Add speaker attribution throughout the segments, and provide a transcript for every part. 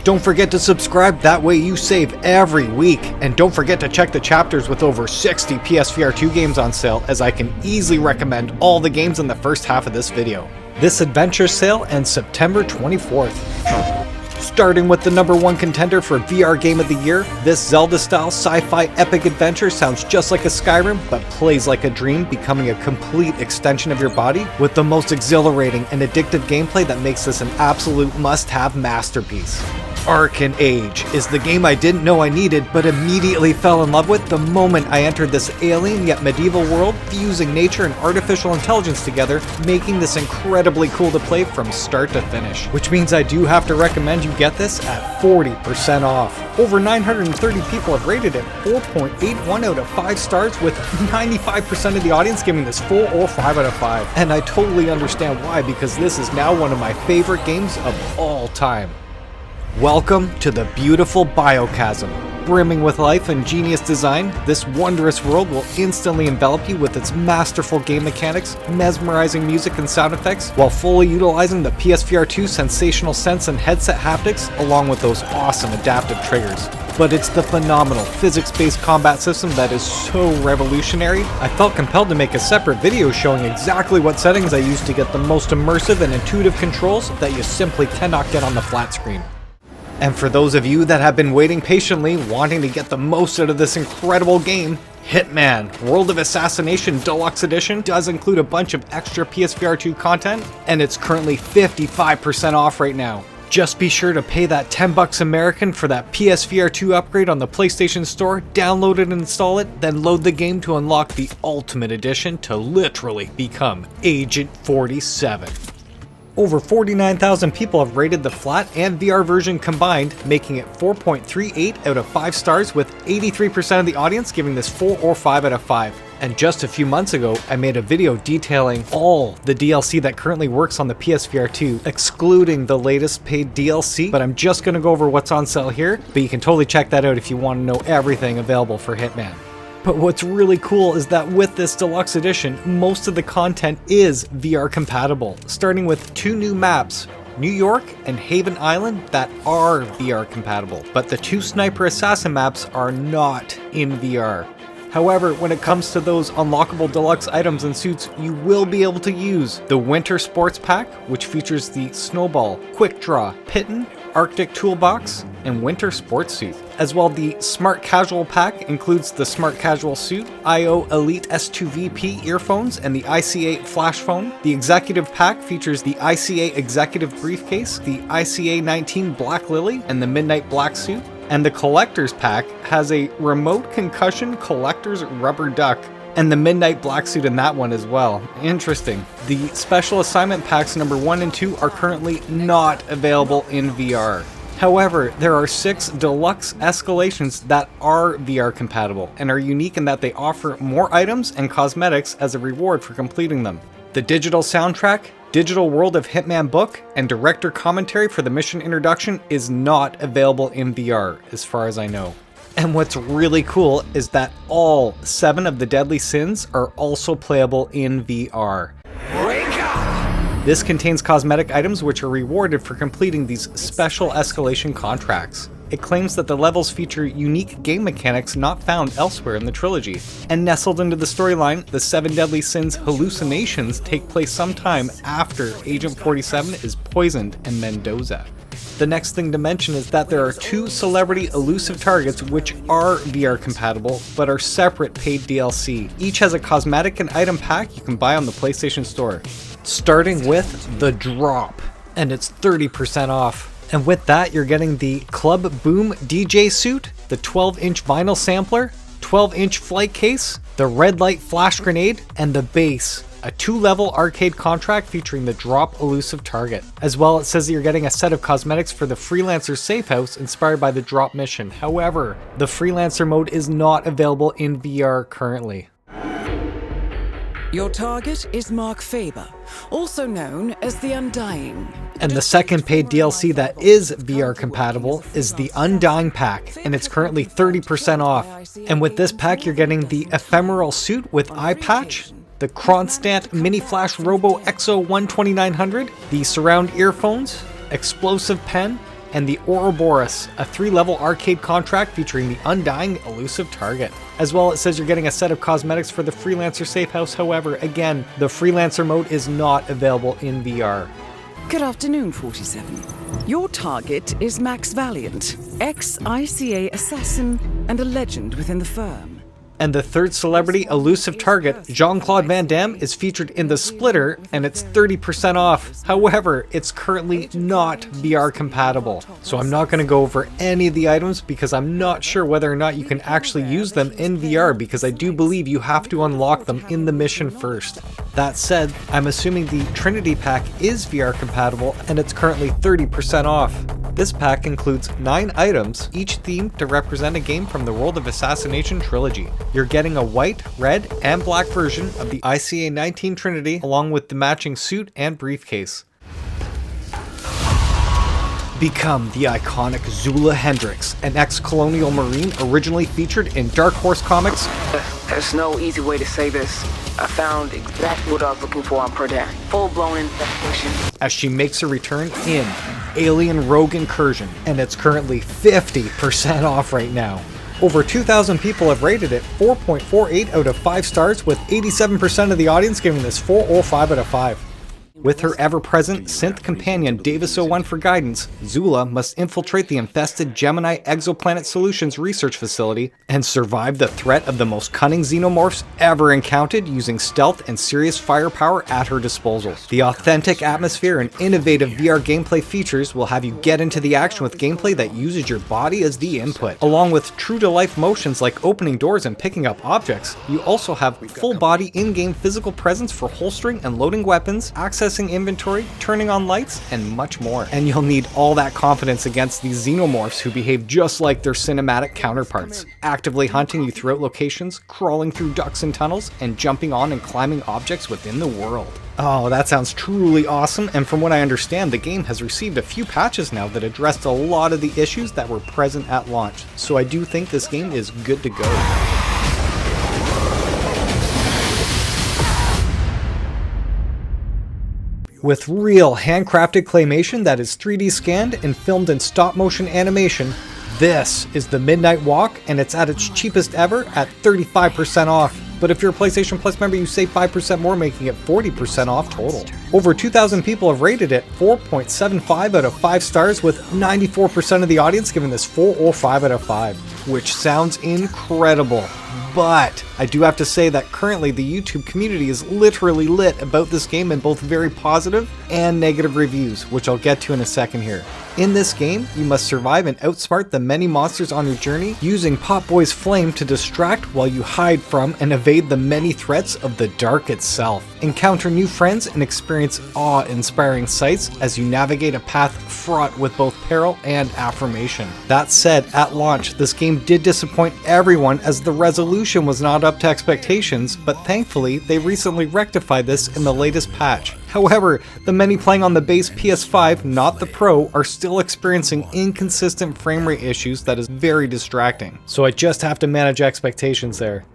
Speaker 1: Don't forget to subscribe, that way you save every week. And don't forget to check the chapters with over 60 PSVR2 games on sale, as I can easily recommend all the games in the first half of this video. This adventure sale ends September 24th. Starting with the #1 contender for VR Game of the Year, this Zelda-style sci-fi epic adventure sounds just like a Skyrim, but plays like a dream, becoming a complete extension of your body with the most exhilarating and addictive gameplay that makes this an absolute must-have masterpiece. Arken Age is the game I didn't know I needed, but immediately fell in love with the moment I entered this alien yet medieval world, fusing nature and artificial intelligence together, making this incredibly cool to play from start to finish. Which means I do have to recommend you get this at 40% off. Over 930 people have rated it 4.81 out of 5 stars, with 95% of the audience giving this 4 or 5 out of 5. And I totally understand why, because this is now one of my favorite games of all time. Welcome to the beautiful Biochasm. Brimming with life and genius design, this wondrous world will instantly envelop you with its masterful game mechanics, mesmerizing music and sound effects, while fully utilizing the PSVR2 sensational sense and headset haptics, along with those awesome adaptive triggers. But it's the phenomenal physics-based combat system that is so revolutionary, I felt compelled to make a separate video showing exactly what settings I used to get the most immersive and intuitive controls that you simply cannot get on the flat screen. And for those of you that have been waiting patiently, wanting to get the most out of this incredible game, Hitman World of Assassination Deluxe Edition does include a bunch of extra PSVR2 content, and it's currently 55% off right now. Just be sure to pay that $10 American for that PSVR2 upgrade on the PlayStation Store, download it and install it, then load the game to unlock the Ultimate Edition to literally become Agent 47. Over 49,000 people have rated the flat and VR version combined, making it 4.38 out of 5 stars, with 83% of the audience giving this 4 or 5 out of 5. And just a few months ago, I made a video detailing all the DLC that currently works on the PSVR2, excluding the latest paid DLC, but I'm just going to go over what's on sale here, but you can totally check that out if you want to know everything available for Hitman. But what's really cool is that with this deluxe edition, most of the content is VR compatible, starting with 2 new maps, New York and Haven Island, that are VR compatible, but the 2 Sniper Assassin maps are not in VR. However, when it comes to those unlockable deluxe items and suits, you will be able to use the Winter Sports Pack, which features the Snowball, Quick Draw, Pitten, Arctic Toolbox, and Winter Sports Suit. As well, the Smart Casual Pack includes the Smart Casual Suit, IO Elite S2VP earphones, and the ICA Flash Phone. The Executive Pack features the ICA Executive Briefcase, the ICA 19 Black Lily, and the Midnight Black Suit. And the Collector's Pack has a Remote Concussion Collector's Rubber Duck, and the Midnight Black Suit in that one as well. Interesting. The Special Assignment Packs #1 and 2 are currently not available in VR. However, there are 6 deluxe escalations that are VR compatible, and are unique in that they offer more items and cosmetics as a reward for completing them. The digital soundtrack, digital World of Hitman book, and director commentary for the mission introduction is not available in VR, as far as I know. And what's really cool is that all 7 of the deadly sins are also playable in VR. Wake up! This contains cosmetic items which are rewarded for completing these special escalation contracts. It claims that the levels feature unique game mechanics not found elsewhere in the trilogy. And nestled into the storyline, the 7 deadly sins hallucinations take place sometime after Agent 47 is poisoned in Mendoza. The next thing to mention is that there are 2 celebrity elusive targets which are VR compatible, but are separate paid DLC. Each has a cosmetic and item pack you can buy on the PlayStation Store. Starting with The Drop, and it's 30% off. And with that, you're getting the Club Boom DJ suit, the 12-inch vinyl sampler, 12-inch flight case, the red light flash grenade, and the base, a 2-level arcade contract featuring the Drop elusive target. As well, it says that you're getting a set of cosmetics for the Freelancer safe house inspired by the Drop mission. However, the Freelancer mode is not available in VR currently.
Speaker 2: Your target is Mark Faber, also known as the Undying.
Speaker 1: And the second paid DLC that is VR compatible is the Undying pack, and it's currently 30% off. And with this pack, you're getting the Ephemeral suit with eye patch, the Kronstant Mini Flash Robo Exo 12900, the surround earphones, explosive pen, and the Ouroboros, a 3-level arcade contract featuring the undying elusive target. As well, it says you're getting a set of cosmetics for the Freelancer safe house. However, again, the Freelancer mode is not available in VR.
Speaker 2: Good afternoon, 47. Your target is Max Valiant, ex-ICA assassin and a legend within the firm.
Speaker 1: And the third celebrity elusive target, Jean-Claude Van Damme, is featured in the Splitter, and it's 30% off. However, it's currently not VR compatible. So I'm not going to go over any of the items because I'm not sure whether or not you can actually use them in VR, because I do believe you have to unlock them in the mission first. That said, I'm assuming the Trinity pack is VR compatible, and it's currently 30% off. This pack includes 9 items, each themed to represent a game from the World of Assassination trilogy. You're getting a white, red, and black version of the ICA 19 Trinity, along with the matching suit and briefcase. Become the iconic Zula Hendrix, an ex-colonial marine originally featured in Dark Horse Comics.
Speaker 3: There's no easy way to say this. I found exactly what I was looking for on Perdette. Full-blown infestation.
Speaker 1: As she makes a return in Alien Rogue Incursion, and it's currently 50% off right now. Over 2,000 people have rated it 4.48 out of 5 stars, with 87% of the audience giving this 4 or 5 out of 5. With her ever-present synth companion Davis-01 for guidance, Zula must infiltrate the infested Gemini Exoplanet Solutions research facility and survive the threat of the most cunning xenomorphs ever encountered, using stealth and serious firepower at her disposal. The authentic atmosphere and innovative VR gameplay features will have you get into the action with gameplay that uses your body as the input. Along with true-to-life motions like opening doors and picking up objects, you also have full-body in-game physical presence for holstering and loading weapons, accessing inventory, turning on lights, and much more. And you'll need all that confidence against these xenomorphs who behave just like their cinematic counterparts, actively hunting you throughout locations, crawling through ducts and tunnels, and jumping on and climbing objects within the world. Oh, that sounds truly awesome, and from what I understand, the game has received a few patches now that addressed a lot of the issues that were present at launch, so I do think this game is good to go. With real handcrafted claymation that is 3D scanned and filmed in stop motion animation, this is the Midnight Walk, and it's at its cheapest ever at 35% off. But if you're a PlayStation Plus member, you save 5% more, making it 40% off total. Over 2,000 people have rated it 4.75 out of 5 stars, with 94% of the audience giving this 4 or 5 out of 5, which sounds incredible. But I do have to say that currently the YouTube community is literally lit about this game in both very positive and negative reviews, which I'll get to in a second here. In this game, you must survive and outsmart the many monsters on your journey, using Pop Boy's flame to distract while you hide from and evade the many threats of the dark itself. Encounter new friends and experience awe-inspiring sights as you navigate a path fraught with both peril and affirmation. That said, at launch, this game did disappoint everyone as the resolution was not up to expectations, but thankfully, they recently rectified this in the latest patch. However, the many playing on the base PS5, not the Pro, are still experiencing inconsistent frame rate issues that is very distracting. So I just have to manage expectations there.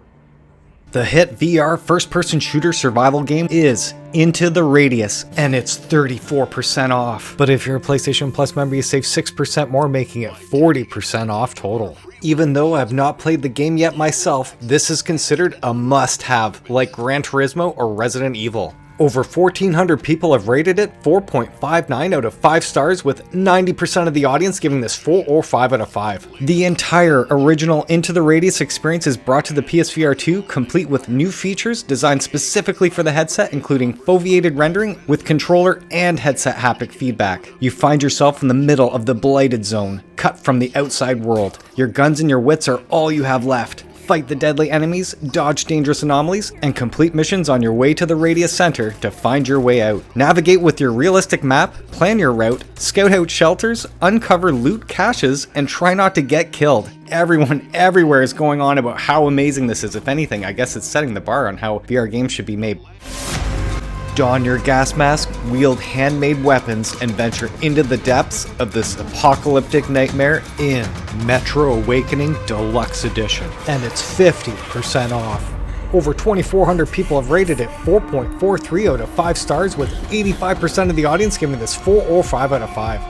Speaker 1: The hit VR first-person shooter survival game is Into the Radius, and it's 34% off. But if you're a PlayStation Plus member, you save 6% more, making it 40% off total. Even though I've not played the game yet myself, this is considered a must-have, like Gran Turismo or Resident Evil. Over 1,400 people have rated it 4.59 out of 5 stars, with 90% of the audience giving this 4 or 5 out of 5. The entire original Into the Radius experience is brought to the PSVR2, complete with new features designed specifically for the headset, including foveated rendering with controller and headset haptic feedback. You find yourself in the middle of the Blighted Zone, cut from the outside world. Your guns and your wits are all you have left. Fight the deadly enemies, dodge dangerous anomalies, and complete missions on your way to the Radius Center to find your way out. Navigate with your realistic map, plan your route, scout out shelters, uncover loot caches, and try not to get killed. Everyone everywhere is going on about how amazing this is. If anything, I guess it's setting the bar on how VR games should be made. Don your gas mask, wield handmade weapons, and venture into the depths of this apocalyptic nightmare in Metro Awakening Deluxe Edition. And it's 50% off. Over 2,400 people have rated it 4.43 out of 5 stars, with 85% of the audience giving this 4 or 5 out of 5.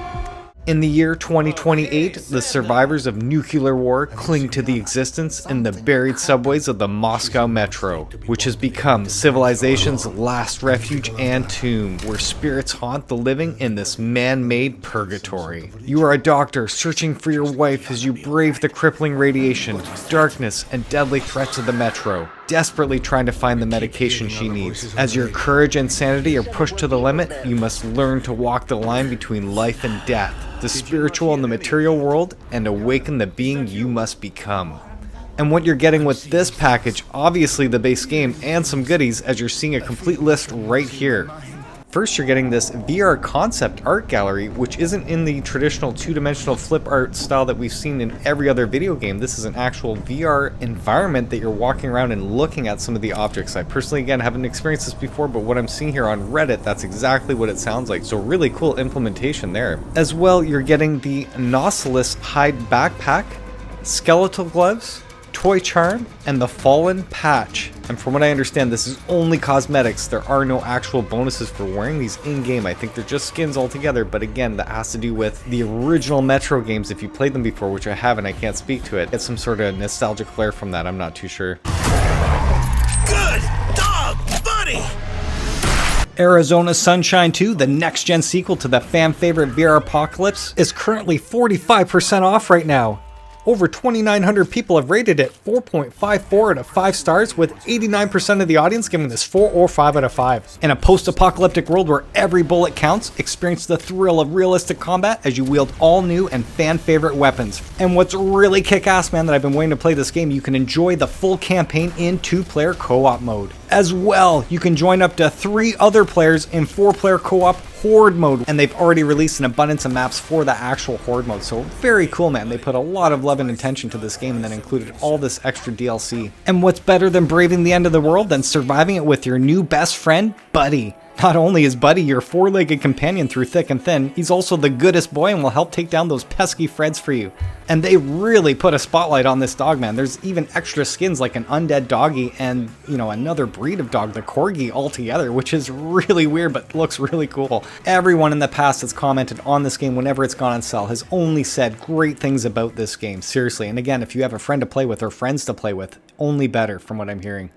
Speaker 1: In the year 2028, the survivors of nuclear war cling to the existence in the buried subways of the Moscow metro, which has become civilization's last refuge and tomb, where spirits haunt the living in this man-made purgatory. You are a doctor searching for your wife as you brave the crippling radiation, darkness, and deadly threats of the metro, desperately trying to find the medication she needs. As your courage and sanity are pushed to the limit, you must learn to walk the line between life and death, the spiritual and the material world, and awaken the being you must become. And what you're getting with this package, obviously the base game and some goodies, as you're seeing a complete list right here. First, you're getting this VR concept art gallery, which isn't in the traditional two-dimensional flip art style that we've seen in every other video game. This is an actual VR environment that you're walking around and looking at some of the objects. I personally, again, haven't experienced this before, but what I'm seeing here on Reddit, that's exactly what it sounds like. So really cool implementation there. As well, you're getting the Nautilus hide backpack, skeletal gloves, toy charm, and the fallen patch. And from what I understand, this is only cosmetics. There are no actual bonuses for wearing these in-game. I think they're just skins altogether, but again, that has to do with the original Metro games. If you played them before, which I haven't, I can't speak to it. Get some sort of nostalgic flair from that, I'm not too sure.
Speaker 4: Good dog, buddy!
Speaker 1: Arizona Sunshine 2, the next-gen sequel to the fan-favorite VR Apocalypse, is currently 45% off right now. Over 2,900 people have rated it 4.54 out of 5 stars, with 89% of the audience giving this 4 or 5 out of 5. In a post-apocalyptic world where every bullet counts, experience the thrill of realistic combat as you wield all new and fan-favorite weapons. And what's really kick-ass, man, that I've been waiting to play this game, you can enjoy the full campaign in 2-player co-op mode. As well, you can join up to 3 other players in 4-player co-op Horde mode, and they've already released an abundance of maps for the actual Horde mode, so very cool, man. They put a lot of love and intention to this game and then included all this extra DLC. And what's better than braving the end of the world than surviving it with your new best friend, Buddy? Not only is Buddy your 4-legged companion through thick and thin, he's also the goodest boy and will help take down those pesky Freds for you. And they really put a spotlight on this dog, man. There's even extra skins like an undead doggy and, you know, another breed of dog, the Corgi, altogether, which is really weird but looks really cool. Everyone in the past that's commented on this game whenever it's gone on sale has only said great things about this game, seriously. And again, if you have a friend to play with or friends to play with, only better from what I'm hearing.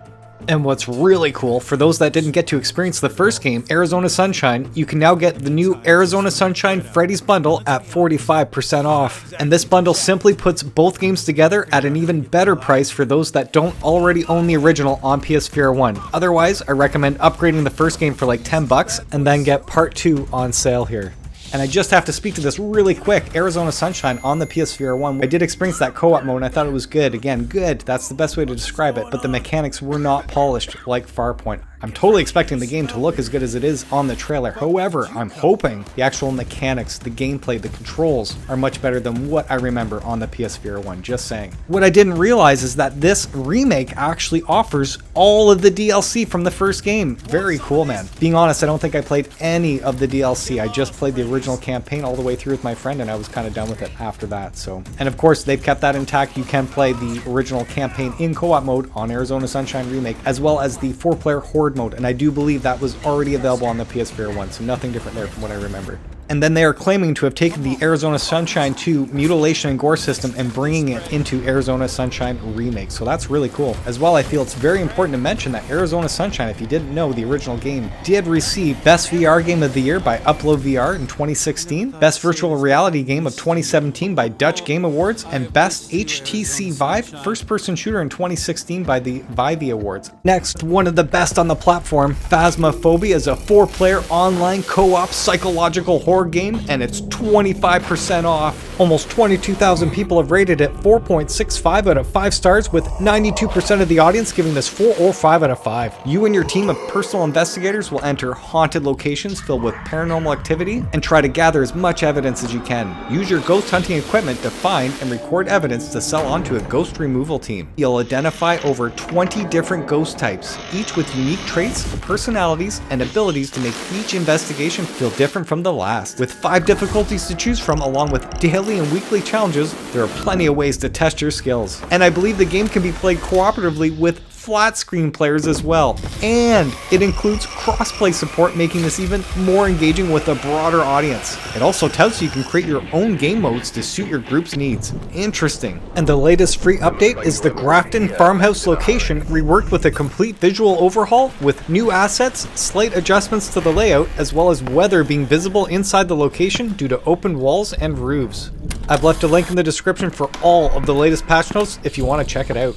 Speaker 1: And what's really cool, for those that didn't get to experience the first game, Arizona Sunshine, you can now get the new Arizona Sunshine Freddy's Bundle at 45% off. And this bundle simply puts both games together at an even better price for those that don't already own the original on PSVR 1. Otherwise, I recommend upgrading the first game for like $10 and then get part 2 on sale here. And I just have to speak to this really quick. Arizona Sunshine on the PSVR 1. I did experience that co-op mode and I thought it was good. Again, good. That's the best way to describe it. But the mechanics were not polished like Farpoint. I'm totally expecting the game to look as good as it is on the trailer. However, I'm hoping the actual mechanics, the gameplay, the controls are much better than what I remember on the PSVR 1, just saying. What I didn't realize is that this remake actually offers all of the DLC from the first game. Very cool, man. Being honest, I don't think I played any of the DLC. I just played the original campaign all the way through with my friend and I was kind of done with it after that. So, and of course, they've kept that intact. You can play the original campaign in co-op mode on Arizona Sunshine Remake, as well as the 4-player Horde mode, and I do believe that was already available on the PSVR 1, so nothing different there from what I remember. And then they are claiming to have taken the Arizona Sunshine 2 mutilation and gore system and bringing it into Arizona Sunshine Remake, so that's really cool. As well, I feel it's very important to mention that Arizona Sunshine, if you didn't know, the original game did receive Best VR Game of the Year by Upload VR in 2016, Best Virtual Reality Game of 2017 by Dutch Game Awards, and Best HTC Vive First-Person Shooter in 2016 by the Vive Awards. Next, one of the best on the platform, Phasmophobia is a 4-player online co-op psychological horror game, and it's 25% off. Almost 22,000 people have rated it 4.65 out of 5 stars, with 92% of the audience giving this 4 or 5 out of 5. You and your team of personal investigators will enter haunted locations filled with paranormal activity and try to gather as much evidence as you can. Use your ghost hunting equipment to find and record evidence to sell on to a ghost removal team. You'll identify over 20 different ghost types, each with unique traits, personalities, and abilities to make each investigation feel different from the last. With 5 difficulties to choose from, along with daily and weekly challenges, there are plenty of ways to test your skills. And I believe the game can be played cooperatively with flat screen players as well. And it includes crossplay support, making this even more engaging with a broader audience. It also tells you can create your own game modes to suit your group's needs. Interesting. And the latest free update is the Grafton Farmhouse location reworked with a complete visual overhaul with new assets, slight adjustments to the layout, as well as weather being visible inside the location due to open walls and roofs. I've left a link in the description for all of the latest patch notes if you want to check it out.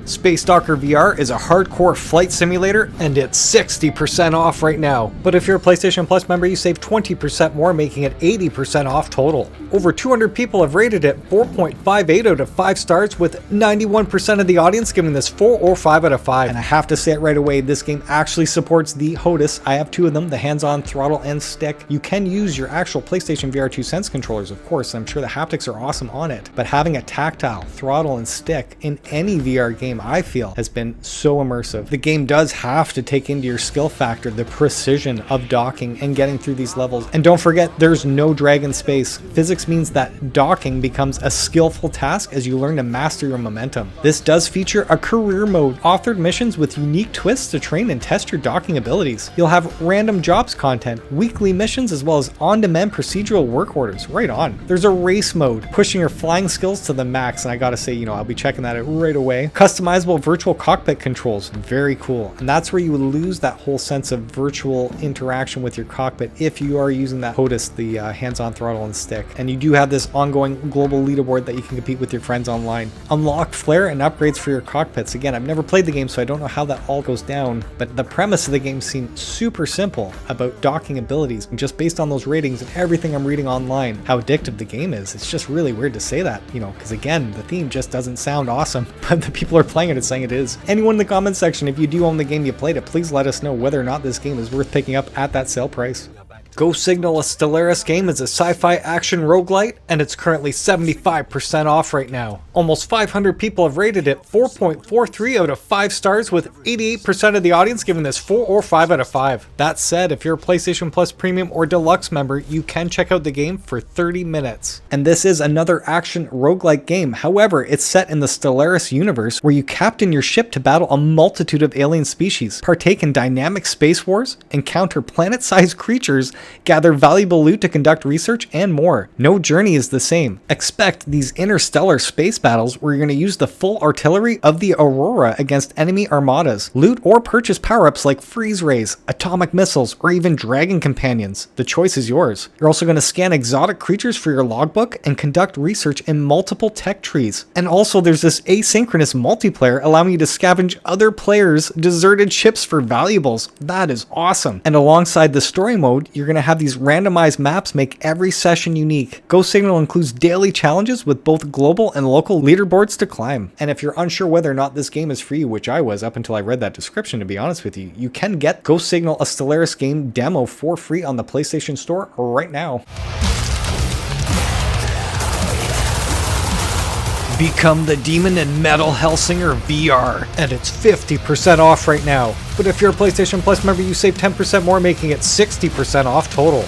Speaker 1: Space Docker VR is a hardcore flight simulator, and it's 60% off right now. But if you're a PlayStation Plus member, you save 20% more, making it 80% off total. Over 200 people have rated it 4.58 out of 5 stars, with 91% of the audience giving this 4 or 5 out of 5. And I have to say it right away, this game actually supports the HOTAS. I have 2 of them, the hands-on throttle and stick. You can use your actual PlayStation VR2 Sense controllers, of course. I'm sure the haptics are awesome on it. But having a tactile throttle and stick in any VR game, I feel, has been so immersive. The game does have to take into your skill factor the precision of docking and getting through these levels. And don't forget, there's no drag in space. Physics means that docking becomes a skillful task as you learn to master your momentum. This does feature a career mode, authored missions with unique twists to train and test your docking abilities. You'll have random jobs content, weekly missions, as well as on-demand procedural work orders. Right on. There's a race mode, pushing your flying skills to the max, and I gotta say, I'll be checking that out right away. Customizable virtual cockpit controls, very cool. And that's where you would lose that whole sense of virtual interaction with your cockpit if you are using that HOTAS, the hands-on throttle and stick. And you do have this ongoing global leaderboard that you can compete with your friends online. Unlock flare and upgrades for your cockpits. Again, I've never played the game, so I don't know how that all goes down, but the premise of the game seems super simple about docking abilities, and just based on those ratings and everything I'm reading online, how addictive the game is. It's just really weird to say that, because again, the theme just doesn't sound awesome, but the people are playing it, saying it is. Anyone in the comments section, if you do own the game, you played it, please let us know whether or not this game is worth picking up at that sale price. Go Signal, a Stellaris game, is a sci-fi action roguelite, and it's currently 75% off right now. Almost 500 people have rated it 4.43 out of 5 stars, with 88% of the audience giving this 4 or 5 out of 5. That said, if you're a PlayStation Plus Premium or Deluxe member, you can check out the game for 30 minutes. And this is another action roguelike game. However, it's set in the Stellaris universe, where you captain your ship to battle a multitude of alien species, partake in dynamic space wars, encounter planet-sized creatures, gather valuable loot to conduct research, and more. No journey is the same. Expect these interstellar space battles where you're going to use the full artillery of the Aurora against enemy armadas. Loot or purchase power-ups like freeze rays, atomic missiles, or even dragon companions. The choice is yours. You're also going to scan exotic creatures for your logbook and conduct research in multiple tech trees. And also there's this asynchronous multiplayer allowing you to scavenge other players' deserted ships for valuables. That is awesome. And alongside the story mode, you're going to have these randomized maps make every session unique. Go Signal includes daily challenges with both global and local leaderboards to climb. And if you're unsure whether or not this game is for you, which I was up until I read that description, to be honest with you, you can get Go Signal, a Stellaris game demo for free on the PlayStation Store right now. Become the demon in Metal Hellsinger VR, and it's 50% off right now. But if you're a PlayStation Plus member, you save 10% more, making it 60% off total.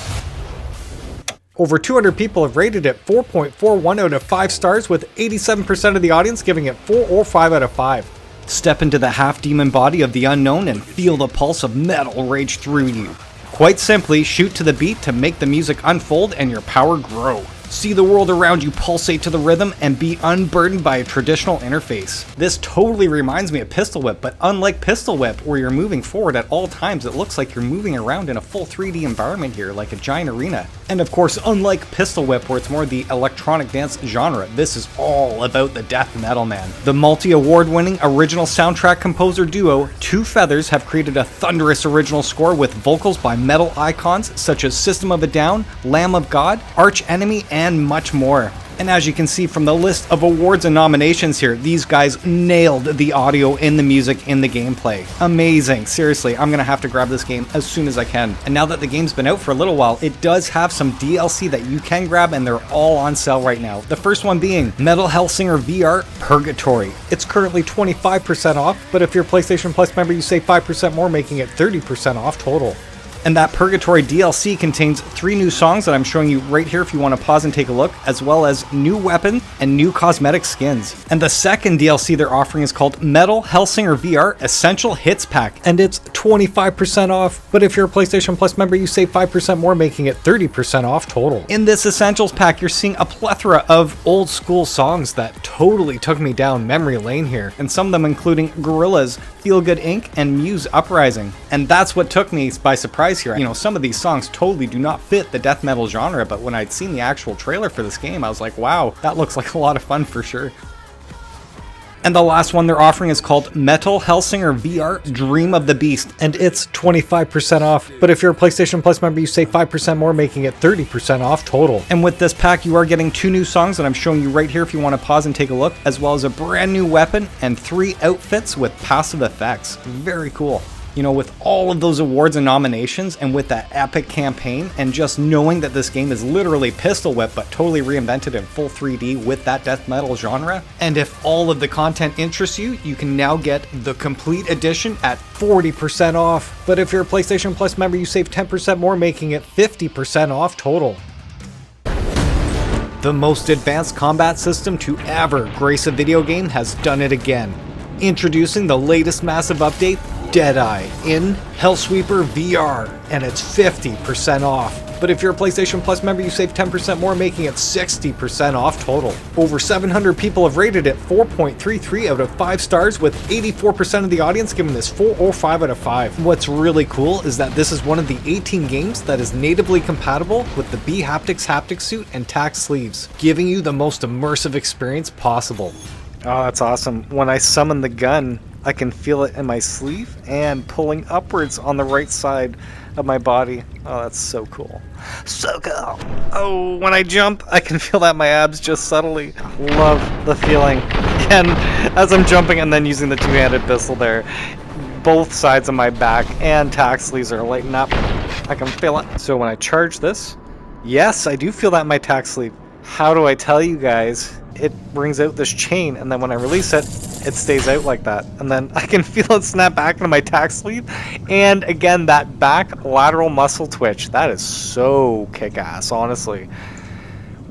Speaker 1: Over 200 people have rated it 4.41 out of 5 stars, with 87% of the audience giving it 4 or 5 out of 5. Step into the half-demon body of the unknown and feel the pulse of metal rage through you. Quite simply, shoot to the beat to make the music unfold and your power grow. See the world around you pulsate to the rhythm and be unburdened by a traditional interface. This totally reminds me of Pistol Whip, but unlike Pistol Whip, where you're moving forward at all times, it looks like you're moving around in a full 3D environment here, like a giant arena. And of course, unlike Pistol Whip, where it's more the electronic dance genre, this is all about the death metal, man. The multi-award-winning original soundtrack composer duo, Two Feathers, have created a thunderous original score with vocals by metal icons such as System of a Down, Lamb of God, Arch Enemy, and much more. And as you can see from the list of awards and nominations here, these guys nailed the audio in the music in the gameplay. Amazing. Seriously, I'm gonna have to grab this game as soon as I can. And now that the game's been out for a little while, it does have some DLC that you can grab, and they're all on sale right now. The first one being Metal Hellsinger VR Purgatory. It's currently 25% off, but if you're a PlayStation Plus member, you save 5% more, making it 30% off total. And that Purgatory DLC contains 3 new songs that I'm showing you right here if you want to pause and take a look, as well as new weapons and new cosmetic skins. And the second DLC they're offering is called Hellsinger VR Essential Hits Pack, and it's 25% off. But if you're a PlayStation Plus member, you save 5% more, making it 30% off total. In this Essentials pack, you're seeing a plethora of old school songs that totally took me down memory lane here, and some of them including Gorillaz, Feel Good Inc., and Muse Uprising. And that's what took me by surprise here. You know, some of these songs totally do not fit the death metal genre, but when I'd seen the actual trailer for this game, I was like, wow, that looks like a lot of fun for sure. And the last one they're offering is called Hellsinger VR Dream of the Beast, and it's 25% off. But if you're a PlayStation Plus member, you save 5% more, making it 30% off total. And with this pack, you are getting 2 new songs that I'm showing you right here if you want to pause and take a look, as well as a brand new weapon and 3 outfits with passive effects. Very cool. You know, with all of those awards and nominations, and with that epic campaign, and just knowing that this game is literally Pistol Whip, but totally reinvented in full 3D with that death metal genre. And if all of the content interests you, you can now get the complete edition at 40% off. But if you're a PlayStation Plus member, you save 10% more, making it 50% off total. The most advanced combat system to ever grace a video game has done it again. Introducing the latest massive update, Deadeye, in Hellsweeper VR, and it's 50% off. But if you're a PlayStation Plus member, you save 10% more, making it 60% off total. Over 700 people have rated it 4.33 out of 5 stars, with 84% of the audience giving this 4 or 5 out of 5. What's really cool is that this is one of the 18 games that is natively compatible with the bHaptics haptic suit and tack sleeves, giving you the most immersive experience possible. Oh, that's awesome. When I summon the gun, I can feel it in my sleeve and pulling upwards on the right side of my body. Oh, that's so cool. So cool. Oh, when I jump, I can feel that in my abs just subtly. Love the feeling. Again, as I'm jumping and then using the 2-handed pistol there, both sides of my back and tack sleeves are lighting up. I can feel it. So when I charge this, yes, I do feel that in my tack sleeve. How do I tell you guys? It brings out this chain, and then when I release it, it stays out like that. And then I can feel it snap back into my tack sleeve. And again, that back lateral muscle twitch. That is so kick-ass, honestly.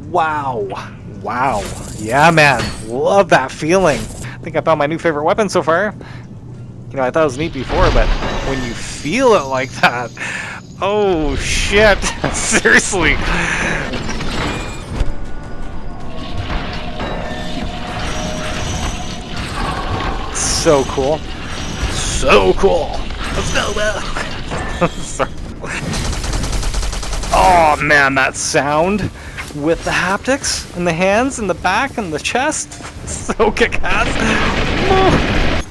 Speaker 1: Wow. Wow. Yeah, man. Love that feeling. I think I found my new favorite weapon so far. You know, I thought it was neat before, but when you feel it like that, oh, shit. Seriously. So cool. So cool. Let's go, man. Sorry. Oh man, that sound with the haptics and the hands and the back and the chest. So kick-ass.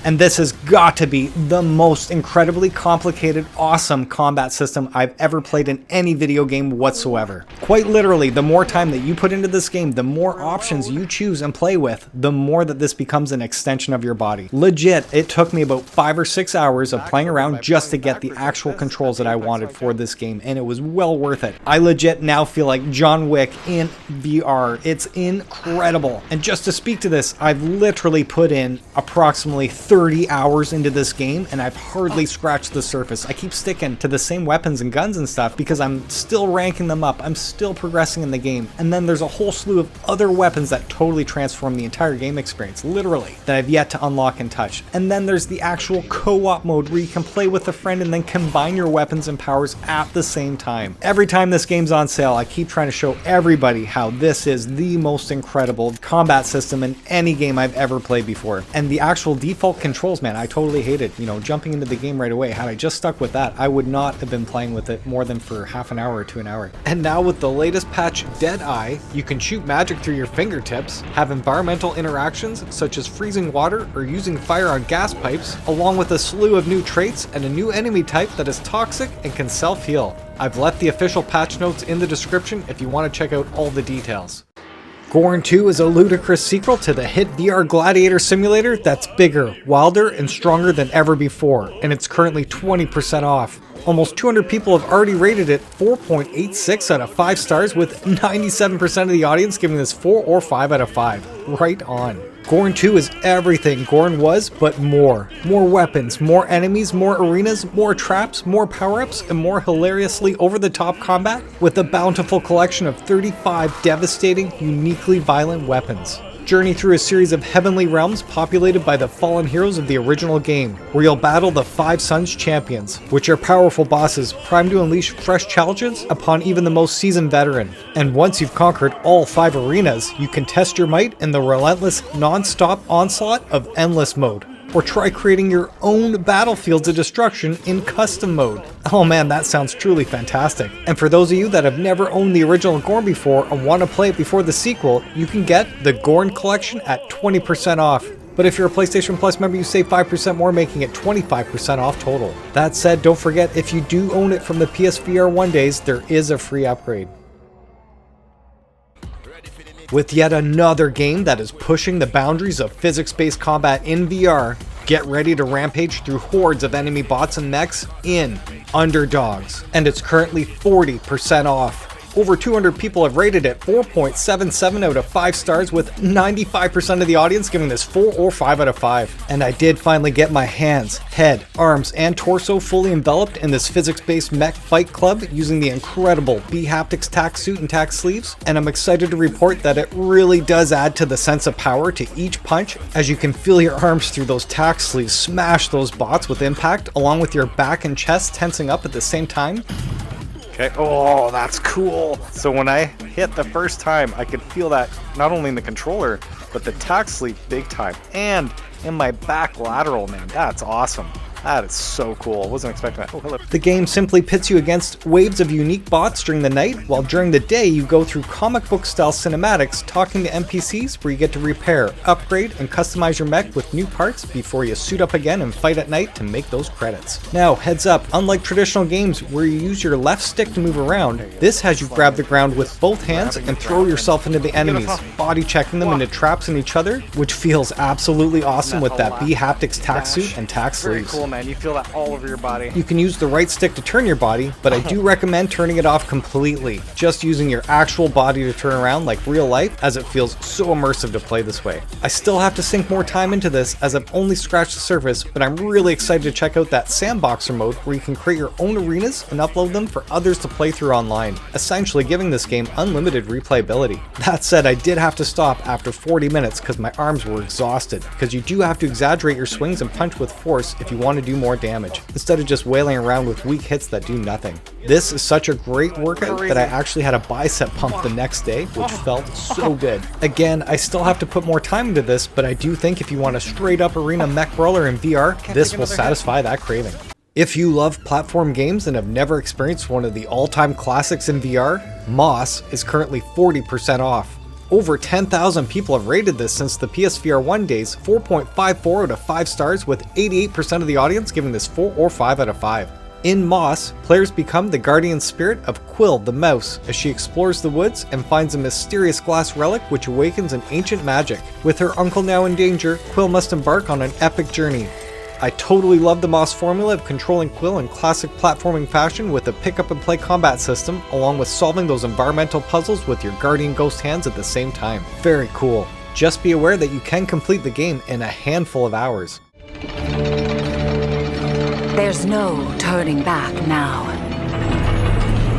Speaker 1: And this has got to be the most incredibly complicated, awesome combat system I've ever played in any video game whatsoever. Quite literally, the more time that you put into this game, the more options you choose and play with, the more that this becomes an extension of your body. Legit, it took me about 5 or 6 hours of playing around just to get the actual controls that I wanted for this game, and it was well worth it. I legit now feel like John Wick in VR. It's incredible. And just to speak to this, I've literally put in approximately 30 hours into this game, and I've hardly scratched the surface. I keep sticking to the same weapons and guns and stuff because I'm still ranking them up. I'm still progressing in the game. And then there's a whole slew of other weapons that totally transform the entire game experience, literally, that I've yet to unlock and touch. And then there's the actual co-op mode where you can play with a friend and then combine your weapons and powers at the same time. Every time this game's on sale, I keep trying to show everybody how this is the most incredible combat system in any game I've ever played before. And the actual default controls, man, I totally hated, you know, jumping into the game right away. Had I just stuck with that, I would not have been playing with it more than for half an hour to an hour. And now with the latest patch, Deadeye, you can shoot magic through your fingertips, have environmental interactions such as freezing water or using fire on gas pipes, along with a slew of new traits and a new enemy type that is toxic and can self-heal. I've left the official patch notes in the description if you want to check out all the details. GORN 2 is a ludicrous sequel to the hit VR gladiator simulator that's bigger, wilder, and stronger than ever before, and it's currently 20% off. Almost 200 people have already rated it 4.86 out of 5 stars, with 97% of the audience giving this 4 or 5 out of 5. Right on. GORN 2 is everything GORN was, but more. More weapons, more enemies, more arenas, more traps, more power-ups, and more hilariously over-the-top combat, with a bountiful collection of 35 devastating, uniquely violent weapons. Journey through a series of heavenly realms populated by the fallen heroes of the original game, where you'll battle the Five Suns champions, which are powerful bosses primed to unleash fresh challenges upon even the most seasoned veteran. And once you've conquered all 5 arenas, you can test your might in the relentless, non-stop onslaught of Endless mode. Or try creating your own battlefields of destruction in custom mode. Oh man, that sounds truly fantastic. And for those of you that have never owned the original GORN before and want to play it before the sequel, you can get the GORN Collection at 20% off. But if you're a PlayStation Plus member, you save 5% more, making it 25% off total. That said, don't forget, if you do own it from the PSVR 1 days, there is a free upgrade. With yet another game that is pushing the boundaries of physics-based combat in VR, get ready to rampage through hordes of enemy bots and mechs in UNDERDOGS. And it's currently 40% off. Over 200 people have rated it 4.77 out of 5 stars, with 95% of the audience giving this 4 or 5 out of 5. And I did finally get my hands, head, arms, and torso fully enveloped in this physics-based mech fight club using the incredible bHaptics tack suit and tack sleeves, and I'm excited to report that it really does add to the sense of power to each punch, as you can feel your arms through those tack sleeves smash those bots with impact, along with your back and chest tensing up at the same time. Okay, oh, that's cool. So when I hit the first time, I could feel that not only in the controller, but the tack sleeve big time, and in my back lateral, man. That's awesome. That is so cool. I wasn't expecting that. Oh, hello. The game simply pits you against waves of unique bots during the night, while during the day you go through comic book style cinematics talking to NPCs, where you get to repair, upgrade, and customize your mech with new parts before you suit up again and fight at night to make those credits. Now, heads up, unlike traditional games where you use your left stick to move around, this has you grab the ground with both hands and throw yourself into the enemies, body checking them into traps in each other, which feels absolutely awesome with that bHaptics tack suit and tack sleeves. Man, you feel that all over your body. You can use the right stick to turn your body, but I do recommend turning it off completely, just using your actual body to turn around like real life, as it feels so immersive to play this way. I still have to sink more time into this, as I've only scratched the surface, but I'm really excited to check out that sandboxer mode where you can create your own arenas and upload them for others to play through online, essentially giving this game unlimited replayability. That said, I did have to stop after 40 minutes because my arms were exhausted, because you do have to exaggerate your swings and punch with force if you want to do more damage, instead of just wailing around with weak hits that do nothing. This is such a great workout that I actually had a bicep pump the next day, which felt so good. Again, I still have to put more time into this, but I do think if you want a straight up arena mech brawler in VR, this will satisfy that craving. If you love platform games and have never experienced one of the all-time classics in VR, Moss is currently 40% off. Over 10,000 people have rated this since the PSVR 1 days, 4.54 out of 5 stars, with 88% of the audience giving this 4 or 5 out of 5. In Moss, players become the guardian spirit of Quill the mouse as she explores the woods and finds a mysterious glass relic which awakens an ancient magic. With her uncle now in danger, Quill must embark on an epic journey. I totally love the Moss formula of controlling Quill in classic platforming fashion with a pick up and play combat system, along with solving those environmental puzzles with your guardian ghost hands at the same time. Very cool. Just be aware that you can complete the game in a handful of hours.
Speaker 5: There's no turning back now.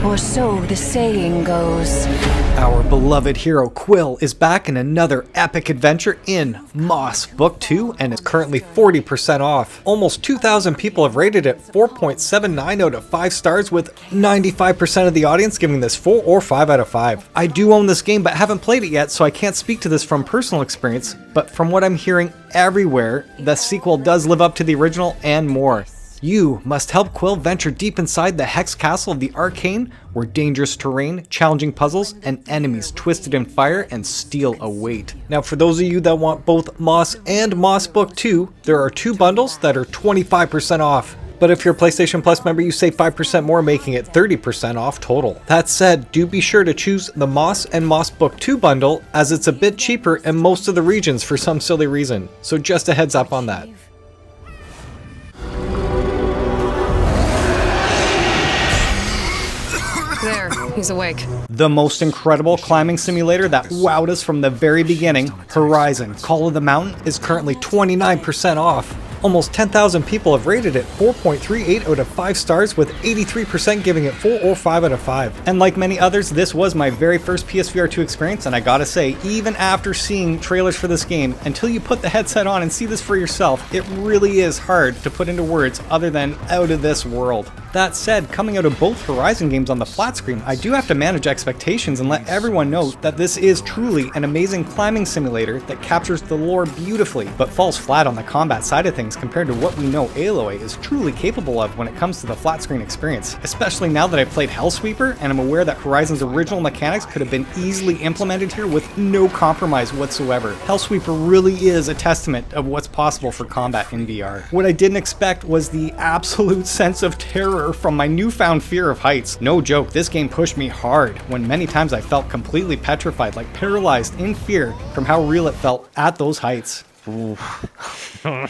Speaker 5: Or so the saying goes.
Speaker 1: Our beloved hero Quill is back in another epic adventure in Moss Book 2 and is currently 40% off. Almost 2,000 people have rated it 4.79 out of 5 stars, with 95% of the audience giving this 4 or 5 out of 5. I do own this game but haven't played it yet, so I can't speak to this from personal experience, but from what I'm hearing everywhere, the sequel does live up to the original and more. You must help Quill venture deep inside the Hex Castle of the Arcane, where dangerous terrain, challenging puzzles, and enemies twisted in fire and steel await. Now, for those of you that want both Moss and Moss Book 2, there are 2 bundles that are 25% off. But if you're a PlayStation Plus member, you save 5% more, making it 30% off total. That said, do be sure to choose the Moss and Moss Book 2 bundle, as it's a bit cheaper in most of the regions for some silly reason. So just a heads up on that.
Speaker 6: There, he's awake.
Speaker 1: The most incredible climbing simulator that wowed us from the very beginning, Horizon Call of the Mountain, is currently 29% off. Almost 10,000 people have rated it 4.38 out of 5 stars, with 83% giving it 4 or 5 out of 5. And like many others, this was my very first PSVR2 experience, and I gotta say, even after seeing trailers for this game, until you put the headset on and see this for yourself, it really is hard to put into words other than out of this world. That said, coming out of both Horizon games on the flat screen, I do have to manage expectations and let everyone know that this is truly an amazing climbing simulator that captures the lore beautifully, but falls flat on the combat side of things compared to what we know Aloy is truly capable of when it comes to the flat screen experience, especially now that I've played Hellsweeper and I'm aware that Horizon's original mechanics could have been easily implemented here with no compromise whatsoever. Hellsweeper really is a testament of what's possible for combat in VR. What I didn't expect was the absolute sense of terror from my newfound fear of heights. No joke, this game pushed me hard when many times I felt completely petrified, like paralyzed in fear from how real it felt at those heights. Ooh. Oh,